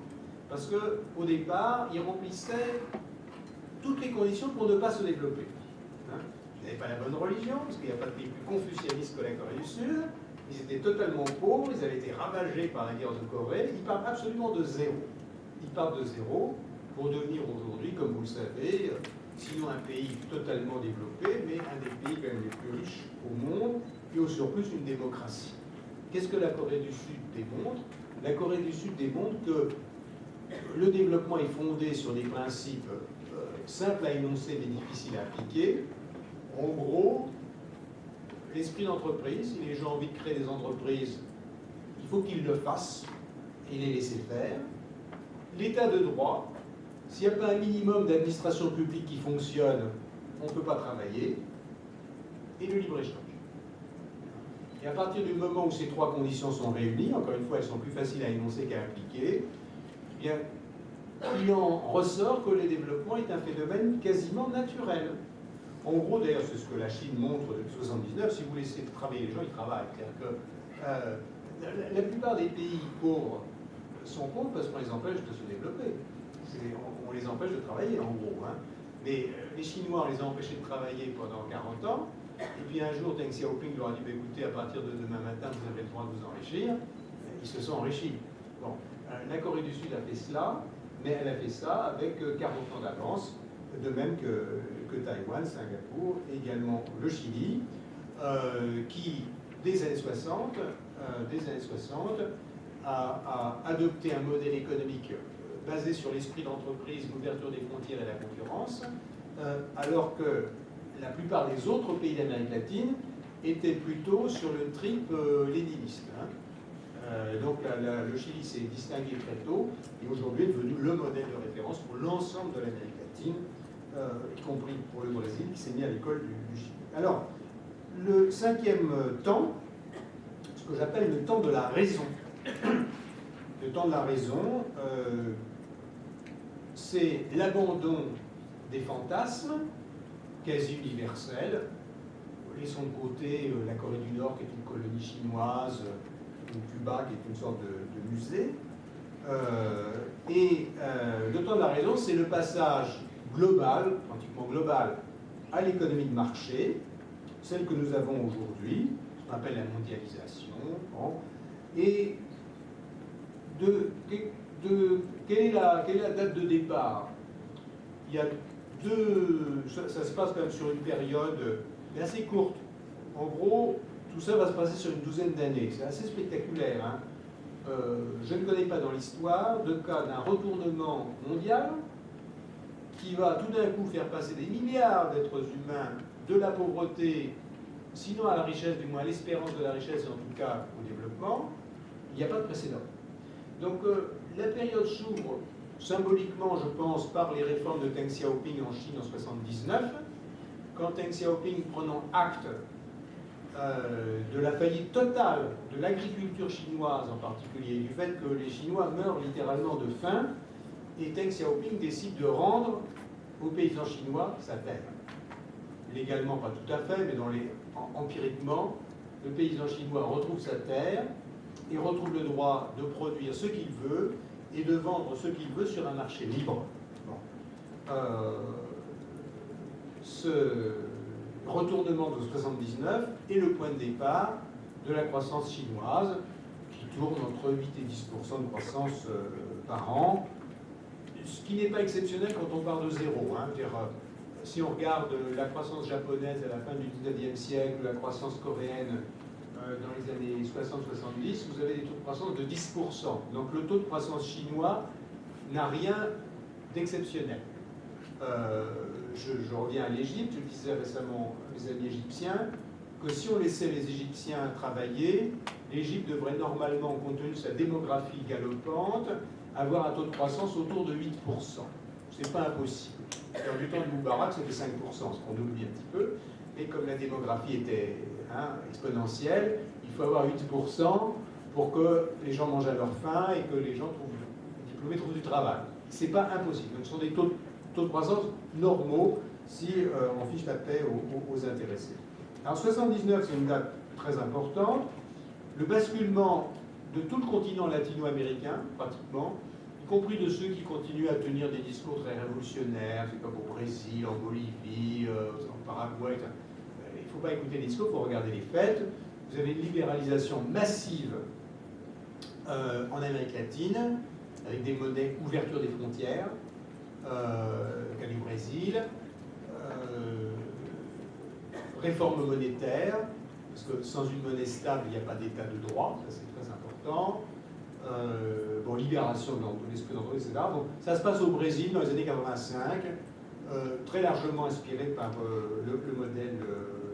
parce qu'au départ, ils remplissaient toutes les conditions pour ne pas se développer. Ils n'avaient pas la bonne religion, parce qu'il n'y a pas de pays plus confucianiste que la Corée du Sud, ils étaient totalement pauvres, ils avaient été ravagés par la guerre de Corée, ils partent absolument de zéro. Ils partent de zéro pour devenir aujourd'hui, comme vous le savez, sinon un pays totalement développé, mais un des pays quand même les plus riches au monde, et au surplus une démocratie. Qu'est-ce que la Corée du Sud démontre? La Corée du Sud démontre que le développement est fondé sur des principes simples à énoncer mais difficiles à appliquer. En gros, l'esprit d'entreprise, si les gens ont envie de créer des entreprises, il faut qu'ils le fassent et les laisser faire. L'état de droit, s'il n'y a pas un minimum d'administration publique qui fonctionne, on ne peut pas travailler. Et le libre-échange. Et à partir du moment où ces trois conditions sont réunies, encore une fois, elles sont plus faciles à énoncer qu'à appliquer, eh bien, il en ressort que le développement est un phénomène quasiment naturel. En gros, d'ailleurs, c'est ce que la Chine montre depuis 1979. Si vous laissez travailler les gens, ils travaillent. C'est-à-dire que la plupart des pays pauvres sont pauvres parce qu'on les empêche de se développer. On les empêche de travailler, en gros. Hein. Mais les Chinois, on les a empêchés de travailler pendant 40 ans. Et puis un jour, Deng Xiaoping leur a dit, écoutez, à partir de demain matin, vous avez le droit de vous enrichir. Ils se sont enrichis. Bon, la Corée du Sud a fait cela, mais elle a fait ça avec 40 ans d'avance, de même que Taïwan, Singapour, et également le Chili, qui, dès les années 60, a adopté un modèle économique basé sur l'esprit d'entreprise, l'ouverture des frontières et la concurrence, alors que la plupart des autres pays d'Amérique latine étaient plutôt sur le trip léniniste. Hein. Donc le Chili s'est distingué très tôt et aujourd'hui est devenu le modèle de référence pour l'ensemble de l'Amérique latine, y compris pour le Brésil qui s'est mis à l'école du Chili. Alors, le cinquième temps, ce que j'appelle le temps de la raison. Le temps de la raison, c'est l'abandon des fantasmes quasi universels. Laissons de côté la Corée du Nord qui est une colonie chinoise, ou Cuba qui est une sorte de musée. Le temps de la raison, c'est le passage global, pratiquement global, à l'économie de marché, celle que nous avons aujourd'hui, ce qu'on appelle la mondialisation. Bon, et quelle est la date de départ? Il y a ça se passe quand même sur une période assez courte. En gros, tout ça va se passer sur une douzaine d'années. C'est assez spectaculaire. Hein. Je ne connais pas dans l'histoire de cas d'un retournement mondial qui va tout d'un coup faire passer des milliards d'êtres humains de la pauvreté, sinon à la richesse, du moins à l'espérance de la richesse, et en tout cas au développement. Il n'y a pas de précédent. Donc la période s'ouvre symboliquement, je pense, par les réformes de Deng Xiaoping en Chine en 1979, quand Deng Xiaoping, prenant acte de la faillite totale de l'agriculture chinoise en particulier, du fait que les Chinois meurent littéralement de faim, et Deng Xiaoping décide de rendre aux paysans chinois sa terre. Légalement, pas tout à fait, mais empiriquement, le paysan chinois retrouve sa terre et retrouve le droit de produire ce qu'il veut et de vendre ce qu'il veut sur un marché libre. Bon. Ce retournement de 1979 est le point de départ de la croissance chinoise, qui tourne entre 8 et 10% de croissance par an, ce qui n'est pas exceptionnel quand on part de zéro. Hein. Si on regarde la croissance japonaise à la fin du 19e siècle, la croissance coréenne dans les années 60-70, vous avez des taux de croissance de 10%. Donc le taux de croissance chinois n'a rien d'exceptionnel. Je reviens à l'Égypte, je disais récemment à mes amis égyptiens que si on laissait les Égyptiens travailler, l'Égypte devrait normalement, compte tenu de sa démographie galopante, avoir un taux de croissance autour de 8%. C'est pas impossible. Alors, du temps de Moubarak, c'était 5%, ce qu'on oublie un petit peu. Mais comme la démographie était exponentielle, il faut avoir 8% pour que les gens mangent à leur faim et que les gens diplômés trouvent du travail. C'est pas impossible. Donc, ce sont des taux de croissance normaux si on fiche la paix aux intéressés. Alors 79, c'est une date très importante. Le basculement de tout le continent latino-américain, pratiquement, y compris de ceux qui continuent à tenir des discours très révolutionnaires, c'est comme au Brésil, en Bolivie, en Paraguay. Il ne faut pas écouter les discours, il faut regarder les faits. Vous avez une libéralisation massive en Amérique latine, avec des monnaies, ouverture des frontières, qu'à du Brésil, réforme monétaire, parce que sans une monnaie stable, il n'y a pas d'état de droit, ça c'est très important. Libération de l'esprit d'entreprise, etc. Bon, ça se passe au Brésil dans les années 85, très largement inspiré par le modèle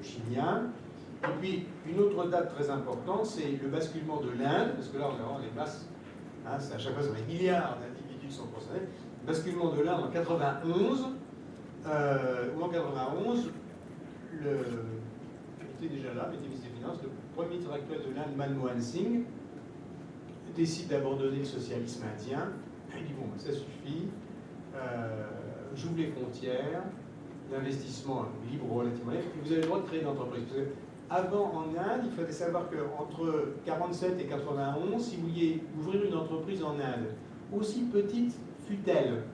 chilien. Et puis, une autre date très importante, c'est le basculement de l'Inde, parce que là, on a vraiment des masses, à chaque fois, ça fait des milliards d'individus qui sont concernés. Le basculement de l'Inde en 91, où en 91, était déjà là, était ministre des Finances, le premier ministre actuel de l'Inde, Manmohan Singh, décide d'abandonner le socialisme indien. Il dit bon, ça suffit, j'ouvre les frontières, l'investissement libre relativement libre, et vous avez le droit de créer une entreprise. Parce que avant, en Inde, il fallait savoir qu'entre 47 et 91, si vous vouliez ouvrir une entreprise en Inde, aussi petite fût-elle,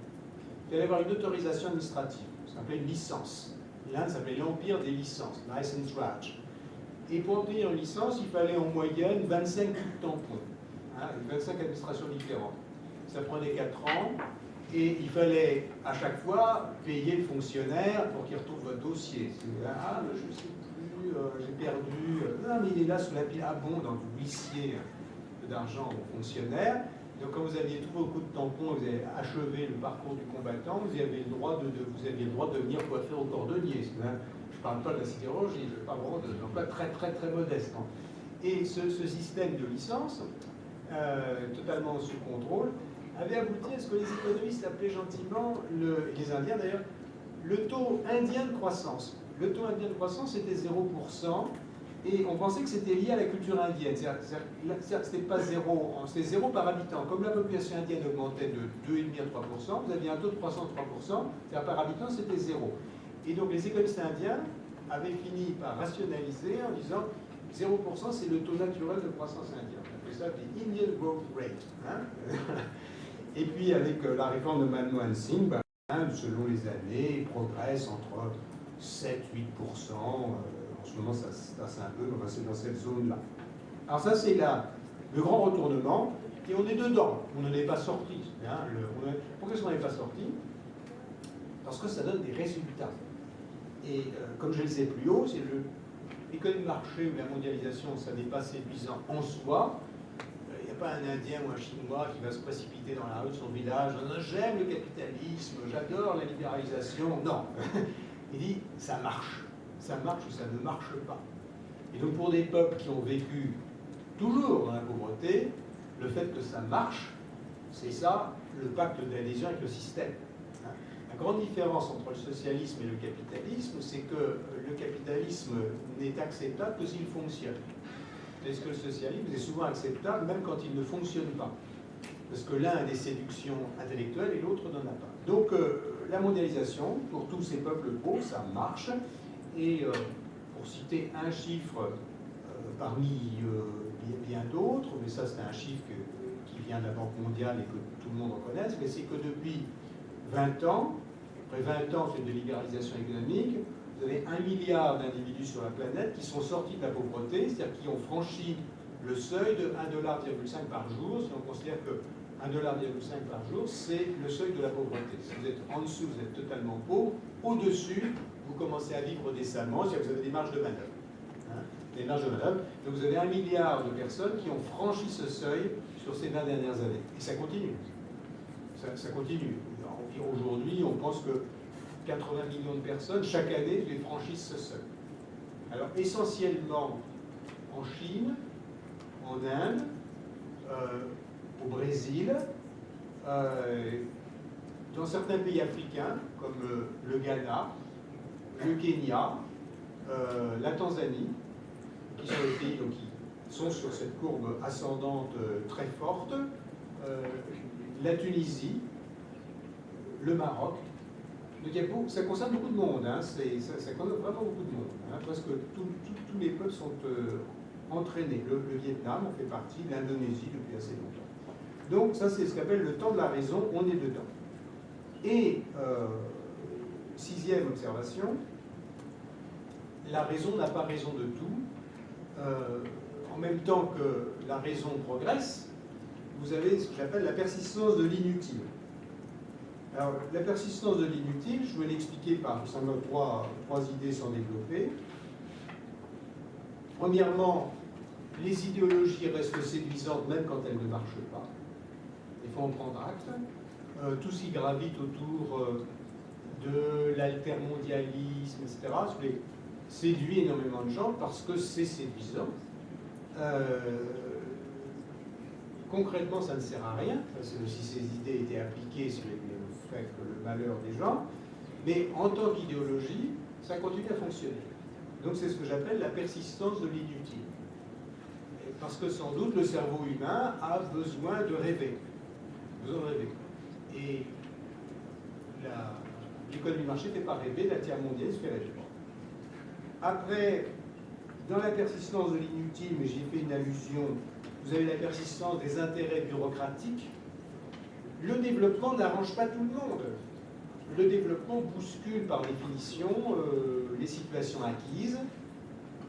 il fallait avoir une autorisation administrative, ça s'appelait une licence. L'Inde s'appelait l'Empire des licences, License Raj. Et pour obtenir une licence, il fallait en moyenne 25 coups de tampon, 25 administrations différentes. Ça prenait 4 ans, et il fallait à chaque fois payer le fonctionnaire pour qu'il retrouve votre dossier. Ah, mais je ne sais plus, j'ai perdu. Non, mais il est là sous la pile. Ah bon, donc vous huissiez d'argent au fonctionnaire. Donc quand vous aviez tous vos coups de tampon, vous avez achevé le parcours du combattant, vous aviez le droit de devenir coiffeur au cordonnier. Je ne parle pas de la sidérurgie, je parle vraiment d'un emploi très très très modeste. Et ce système de licence, totalement sous contrôle, avait abouti à ce que les économistes appelaient gentiment, les Indiens d'ailleurs, le taux indien de croissance. Le taux indien de croissance était 0%, et on pensait que c'était lié à la culture indienne. C'était pas zéro, c'était 0 par habitant. Comme la population indienne augmentait de 2,5 à 3%, vous aviez un taux de croissance de 3%, c'est-à-dire par habitant c'était 0. Et donc les économistes indiens avaient fini par rationaliser en disant 0% c'est le taux naturel de croissance indien. On appelait ça the Indian Growth Rate. Et puis avec la réforme de Manmohan Singh, selon les années, progresse entre 7-8%. En ce moment, ça se passe un peu, mais c'est dans cette zone-là. Alors ça, c'est le grand retournement, et on est dedans. On n'en est pas sorti. Pourquoi est-ce qu'on n'est pas sorti? Parce que ça donne des résultats. Et comme je le disais plus haut, c'est l'économie de marché ou la mondialisation, ça n'est pas séduisant en soi. Il n'y a pas un Indien ou un Chinois qui va se précipiter dans la rue de son village. J'aime le capitalisme, j'adore la libéralisation. Non. Il dit, ça marche. Ça marche ou ça ne marche pas. Et donc pour des peuples qui ont vécu toujours dans la pauvreté, le fait que ça marche, c'est ça, le pacte d'adhésion avec le système. La grande différence entre le socialisme et le capitalisme, c'est que le capitalisme n'est acceptable que s'il fonctionne. Est-ce que le socialisme est souvent acceptable même quand il ne fonctionne pas? Parce que l'un a des séductions intellectuelles et l'autre n'en a pas. Donc la mondialisation, pour tous ces peuples pauvres, ça marche. Et pour citer un chiffre parmi bien d'autres, mais ça c'est un chiffre qui vient de la Banque mondiale et que tout le monde reconnaît, mais c'est que depuis 20 ans, après 20 ans de libéralisation économique, vous avez 1 milliard d'individus sur la planète qui sont sortis de la pauvreté, c'est-à-dire qui ont franchi le seuil de 1,5 $ par jour. Si on considère que 1,5 $ par jour, c'est le seuil de la pauvreté. Si vous êtes en dessous, vous êtes totalement pauvre. Au-dessus, vous commencez à vivre décemment, c'est-à-dire que vous avez des marges de manœuvre. Des marges de manœuvre. Donc vous avez 1 milliard de personnes qui ont franchi ce seuil sur ces 20 dernières années. Et ça continue. Ça continue. Aujourd'hui, on pense que 80 millions de personnes, chaque année, les franchissent ce seuil. Alors, essentiellement en Chine, en Inde, au Brésil, dans certains pays africains, comme le Ghana, le Kenya, la Tanzanie, qui sont les pays donc, qui sont sur cette courbe ascendante très forte, la Tunisie, le Maroc. Donc ça concerne beaucoup de monde, ça concerne vraiment beaucoup de monde. Presque tous les peuples sont entraînés. Le Vietnam en fait partie, l'Indonésie depuis assez longtemps. Donc ça c'est ce qu'on appelle le temps de la raison, on est dedans. Et sixième observation, la raison n'a pas raison de tout. En même temps que la raison progresse, vous avez ce que j'appelle la persistance de l'inutile. Alors, la persistance de l'inutile, je vais l'expliquer par trois idées sans développer. Premièrement, les idéologies restent séduisantes même quand elles ne marchent pas. Il faut en prendre acte. Tout ce qui gravite autour de l'altermondialisme, etc., séduit énormément de gens parce que c'est séduisant. Concrètement, ça ne sert à rien. Si ces idées étaient appliquées, ça ne ferait que le malheur des gens. Mais en tant qu'idéologie, ça continue à fonctionner. Donc c'est ce que j'appelle la persistance de l'inutile. Parce que sans doute le cerveau humain a besoin de rêver. Et l'économie de marché ne fait pas rêver, la tiers mondiale se fait rêver. Après, dans la persistance de l'inutile, mais j'y ai fait une allusion, vous avez la persistance des intérêts bureaucratiques. Le développement n'arrange pas tout le monde. Le développement bouscule par définition les situations acquises,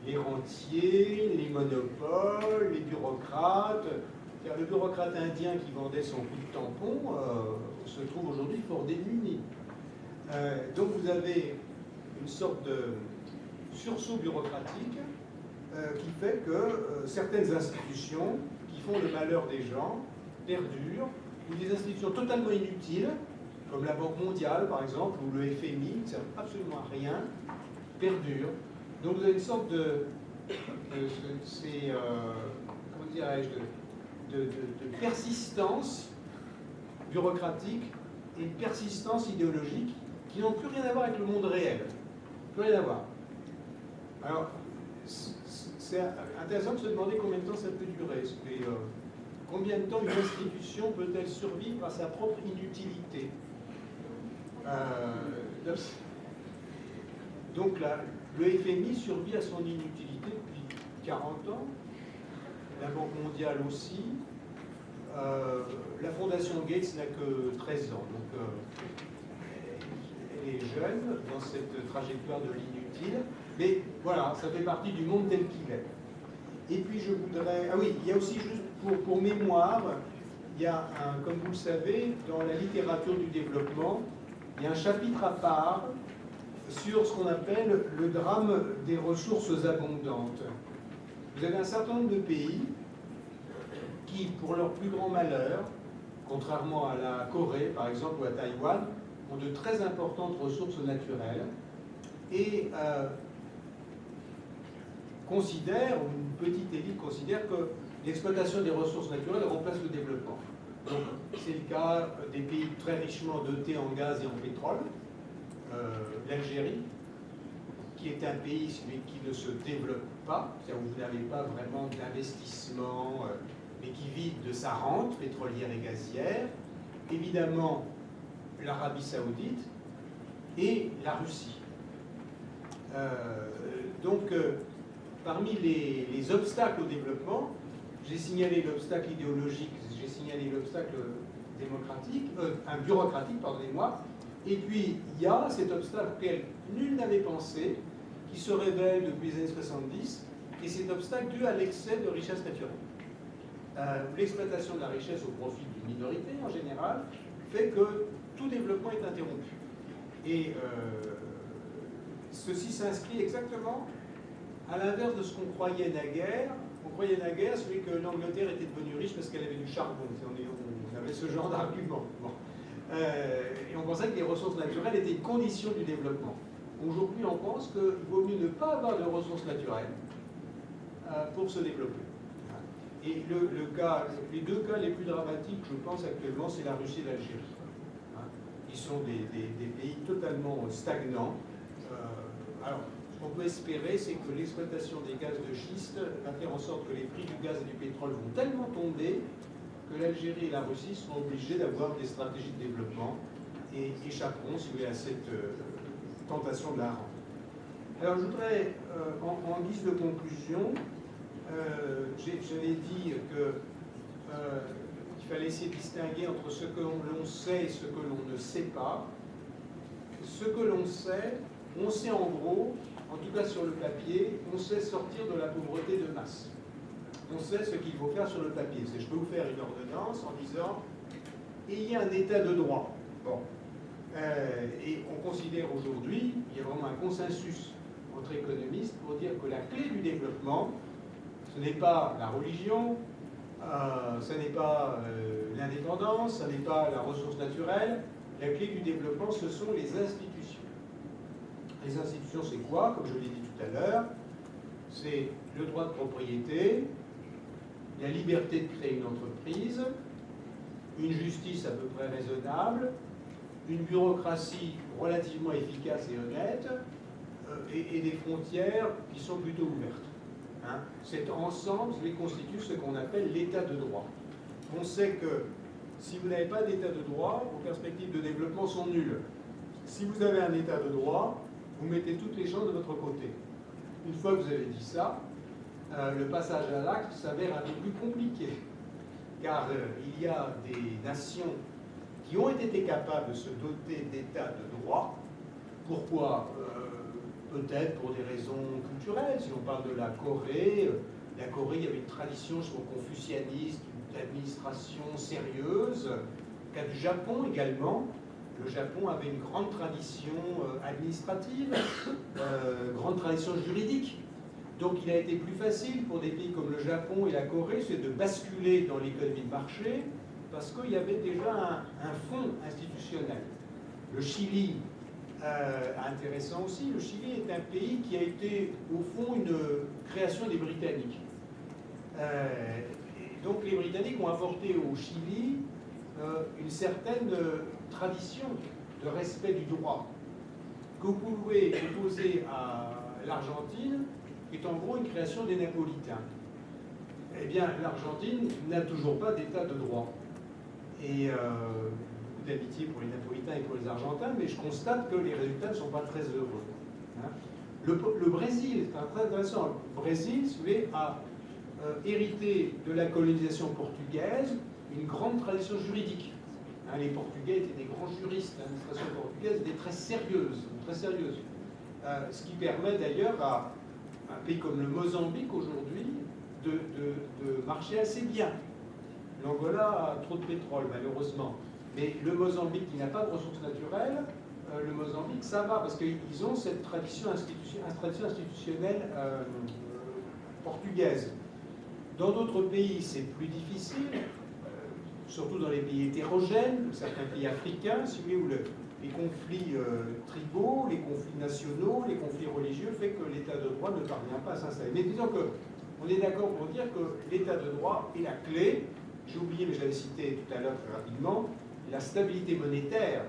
les rentiers, les monopoles, les bureaucrates. Le bureaucrate indien qui vendait son coup de tampon se trouve aujourd'hui fort démuni. Donc vous avez une sorte de sursaut bureaucratique qui fait que certaines institutions qui font le malheur des gens perdurent, ou des institutions totalement inutiles, comme la Banque mondiale par exemple, ou le FMI, qui ne servent absolument à rien, perdurent. Donc vous avez une sorte de persistance bureaucratique et de persistance idéologique qui n'ont plus rien à voir avec le monde réel. Plus rien à voir. Alors, c'est intéressant de se demander combien de temps ça peut durer. Combien de temps une institution peut-elle survivre à sa propre inutilité? Donc là, le FMI survit à son inutilité depuis 40 ans, la Banque mondiale aussi, la Fondation Gates n'a que 13 ans, donc elle est jeune dans cette trajectoire de l'inutile, mais voilà, ça fait partie du monde tel qu'il est. Et puis je voudrais... Ah oui, il y a aussi, juste pour mémoire, il y a, comme vous le savez, dans la littérature du développement, il y a un chapitre à part sur ce qu'on appelle le drame des ressources abondantes. Vous avez un certain nombre de pays qui, pour leur plus grand malheur, contrairement à la Corée par exemple ou à Taïwan, ont de très importantes ressources naturelles et considèrent, ou une petite élite considère que l'exploitation des ressources naturelles remplace le développement. Donc c'est le cas des pays très richement dotés en gaz et en pétrole. L'Algérie, qui est un pays qui ne se développe pas, c'est-à-dire où vous n'avez pas vraiment d'investissement, mais qui vit de sa rente pétrolière et gazière. Évidemment, l'Arabie Saoudite et la Russie. Parmi les obstacles au développement, j'ai signalé l'obstacle idéologique, j'ai signalé l'obstacle démocratique, bureaucratique, pardonnez-moi, et puis il y a cet obstacle auquel nul n'avait pensé, qui se révèle depuis les années 70, et cet obstacle dû à l'excès de richesse naturelle. L'exploitation de la richesse au profit d'une minorité en général fait que tout développement est interrompu. Et ceci s'inscrit exactement à l'inverse de ce qu'on croyait naguère. On croyait naguère celui que l'Angleterre était devenue riche parce qu'elle avait du charbon. On avait ce genre d'argument. Bon. Et on pensait que les ressources naturelles étaient une condition du développement. Aujourd'hui, on pense qu'il vaut mieux ne pas avoir de ressources naturelles pour se développer. Et les deux cas les plus dramatiques, je pense actuellement, c'est la Russie et l'Algérie. Ils sont des pays totalement stagnants. Alors, ce qu'on peut espérer, c'est que l'exploitation des gaz de schiste va faire en sorte que les prix du gaz et du pétrole vont tellement tomber que l'Algérie et la Russie seront obligées d'avoir des stratégies de développement et échapperont, si vous voulez, à cette tentation de la rente. Alors, je voudrais, en guise de conclusion, j'avais dit qu'il fallait essayer de distinguer entre ce que l'on sait et ce que l'on ne sait pas. Ce que l'on sait, on sait en gros, en tout cas sur le papier, on sait sortir de la pauvreté de masse. On sait ce qu'il faut faire sur le papier. C'est je peux vous faire une ordonnance en disant il y a un état de droit. Bon. Et on considère aujourd'hui, il y a vraiment un consensus entre économistes pour dire que la clé du développement, ce n'est pas la religion, ce n'est pas l'indépendance, ce n'est pas la ressource naturelle. La clé du développement, ce sont les institutions. Les institutions, c'est quoi? Comme je l'ai dit tout à l'heure, c'est le droit de propriété, la liberté de créer une entreprise, une justice à peu près raisonnable, une bureaucratie relativement efficace et honnête, et des frontières qui sont plutôt ouvertes. Hein. Cet ensemble les constitue ce qu'on appelle l'état de droit. On sait que si vous n'avez pas d'état de droit, vos perspectives de développement sont nulles. Si vous avez un état de droit, vous mettez toutes les chances de votre côté. Une fois que vous avez dit ça, le passage à l'acte s'avère un peu plus compliqué. Car il y a des nations qui ont été capables de se doter d'états de droit. Pourquoi peut-être pour des raisons culturelles. Si on parle de la Corée, il y avait une tradition confucianiste, d'administration sérieuse. Le cas du Japon également. Le Japon avait une grande tradition administrative, grande tradition juridique. Donc il a été plus facile pour des pays comme le Japon et la Corée de basculer dans l'économie de marché parce qu'il y avait déjà un fond institutionnel. Le Chili, intéressant aussi, le Chili est un pays qui a été au fond une création des Britanniques. Donc les Britanniques ont apporté au Chili une certaine tradition de respect du droit que vous pouvez opposer à l'Argentine, qui est en gros une création des Napolitains. Eh bien, l'Argentine n'a toujours pas d'état de droit. Et beaucoup d'amitié pour les Napolitains et pour les Argentins, mais je constate que les résultats ne sont pas très heureux. Hein. Le Brésil, c'est très intéressant. Le Brésil, si vous voulez, a hérité de la colonisation portugaise une grande tradition juridique. Hein, les Portugais étaient des grands juristes, l'administration portugaise était très sérieuse, très sérieuse. Ce qui permet d'ailleurs à un pays comme le Mozambique aujourd'hui de marcher assez bien. L'Angola a trop de pétrole, malheureusement. Mais le Mozambique, qui n'a pas de ressources naturelles, le Mozambique, ça va, parce qu'ils ont cette tradition institutionnelle portugaise. Dans d'autres pays, c'est plus difficile, surtout dans les pays hétérogènes, certains pays africains, si vous voulez, où les conflits tribaux, les conflits nationaux, les conflits religieux fait que l'état de droit ne parvient pas à s'installer. Mais disons qu'on est d'accord pour dire que l'état de droit est la clé. J'ai oublié, mais je l'avais cité tout à l'heure très rapidement, la stabilité monétaire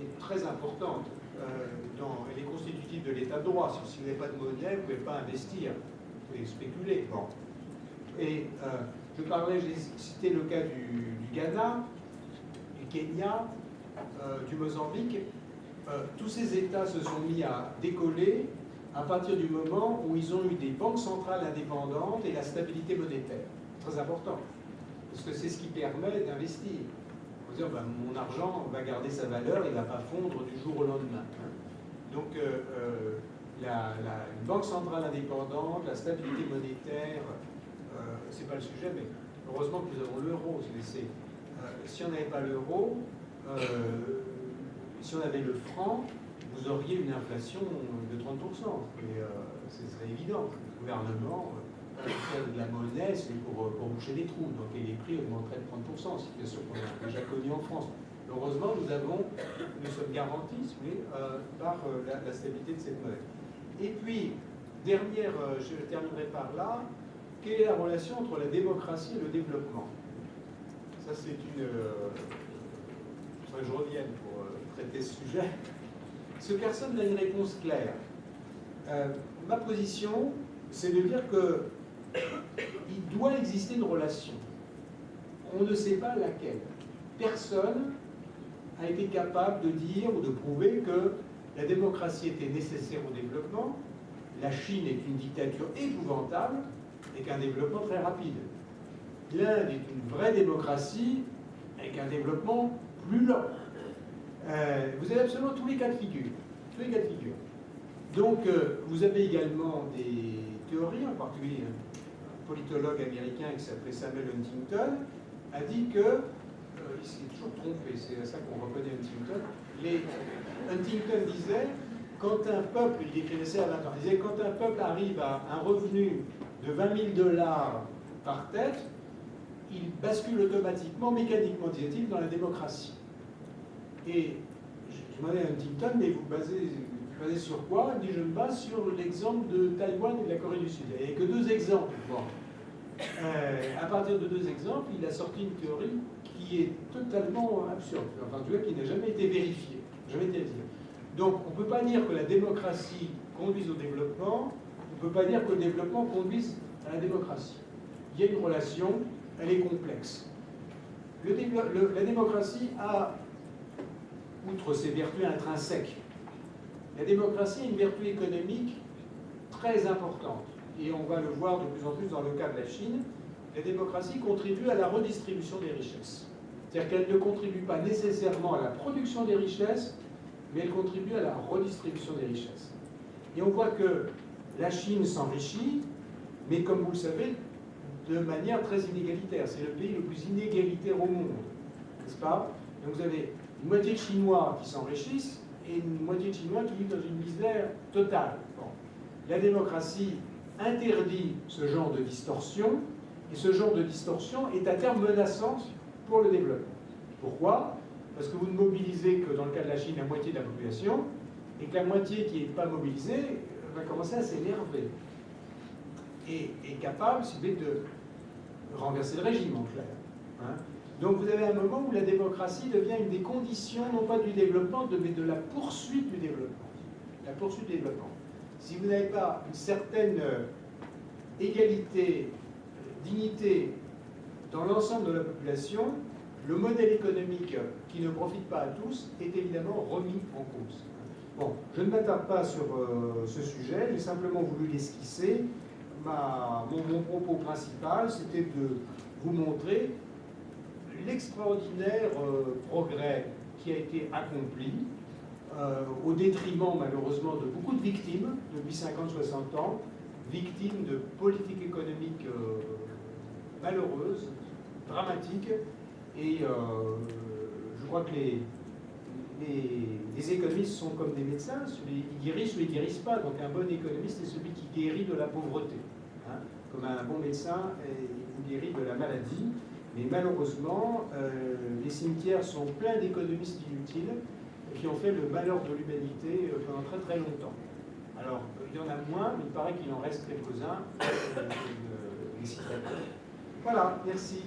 est très importante. Elle est constitutive de l'état de droit. Si vous n'avez pas de monnaie, vous ne pouvez pas investir, vous pouvez spéculer. Bon. Et j'ai cité le cas du Ghana, du Kenya, du Mozambique. Tous ces États se sont mis à décoller à partir du moment où ils ont eu des banques centrales indépendantes et la stabilité monétaire. Très important. Parce que c'est ce qui permet d'investir. On va dire, ben, mon argent va garder sa valeur, il ne va pas fondre du jour au lendemain. Donc, une banque centrale indépendante, la stabilité monétaire, c'est pas le sujet, mais heureusement que nous avons l'euro. Si on n'avait pas l'euro, si on avait le franc, vous auriez une inflation de 30%. Et ce serait évident. Le gouvernement, faire de la monnaie, c'est pour boucher les trous. Donc et les prix augmenteraient de 30%, situation qu'on a déjà connue en France. Heureusement, nous sommes garantis, si vous voulez, par la stabilité de cette monnaie. Et puis, je terminerai par là, quelle est la relation entre la démocratie et le développement? Ça, c'est il faudrait que je revienne pour traiter ce sujet. Parce que personne n'a une réponse claire. Ma position, c'est de dire qu'il doit exister une relation. On ne sait pas laquelle. Personne a été capable de dire ou de prouver que la démocratie était nécessaire au développement, la Chine est une dictature épouvantable et qu'un développement très rapide. L'Inde est une vraie démocratie avec un développement plus lent. Vous avez absolument tous les cas de figure. Tous les cas de figure. Donc, vous avez également des théories, en particulier un politologue américain qui s'appelait Samuel Huntington, a dit que, il s'est toujours trompé, c'est à ça qu'on reconnaît Huntington, Huntington disait, quand un peuple, il écrivait ça à 20 ans, il disait, quand un peuple arrive à un revenu de 20 000 $ par tête, il bascule automatiquement, mécaniquement, disait-il, dans la démocratie. Et je demandais à Huntington, mais vous basez sur quoi? Il dit, je me base sur l'exemple de Taïwan et de la Corée du Sud. Il n'y avait que deux exemples. Bon. À partir de deux exemples, il a sorti une théorie qui est totalement absurde, enfin, en tout cas, qui n'a jamais été vérifiée. Jamais été vérifiée. Donc, on ne peut pas dire que la démocratie conduise au développement, on ne On ne peut pas dire que le développement conduise à la démocratie. Il y a une relation, elle est complexe. La démocratie a, outre ses vertus intrinsèques, la démocratie a une vertu économique très importante. Et on va le voir de plus en plus dans le cas de la Chine. La démocratie contribue à la redistribution des richesses. C'est-à-dire qu'elle ne contribue pas nécessairement à la production des richesses, mais elle contribue à la redistribution des richesses. Et on voit que la Chine s'enrichit, mais comme vous le savez, de manière très inégalitaire. C'est le pays le plus inégalitaire au monde, n'est-ce pas? Donc vous avez une moitié de Chinois qui s'enrichissent et une moitié de Chinois qui vivent dans une misère totale. Bon. La démocratie interdit ce genre de distorsion, et ce genre de distorsion est à terme menaçant pour le développement. Pourquoi? Parce que vous ne mobilisez que, dans le cas de la Chine, la moitié de la population, et que la moitié qui n'est pas mobilisée va commencer à s'énerver. Et est capable, si vous voulez, de renverser le régime, en clair. Hein? Donc vous avez un moment où la démocratie devient une des conditions, non pas du développement, mais de la poursuite du développement. La poursuite du développement. Si vous n'avez pas une certaine égalité, dignité dans l'ensemble de la population, le modèle économique qui ne profite pas à tous est évidemment remis en cause. Bon, je ne m'attarde pas sur ce sujet, j'ai simplement voulu l'esquisser. Mon propos principal, c'était de vous montrer l'extraordinaire progrès qui a été accompli, au détriment malheureusement de beaucoup de victimes depuis 50-60 ans, victimes de politiques économiques malheureuses, dramatiques, et je crois que les économistes sont comme des médecins, ils guérissent ou ils ne guérissent pas, donc un bon économiste est celui qui guérit de la pauvreté. Hein. Comme un bon médecin, il vous guérit de la maladie, mais malheureusement, les cimetières sont pleins d'économistes inutiles qui ont fait le malheur de l'humanité pendant très très longtemps. Alors, il y en a moins, mais il paraît qu'il en reste quelques-uns. Voilà, merci.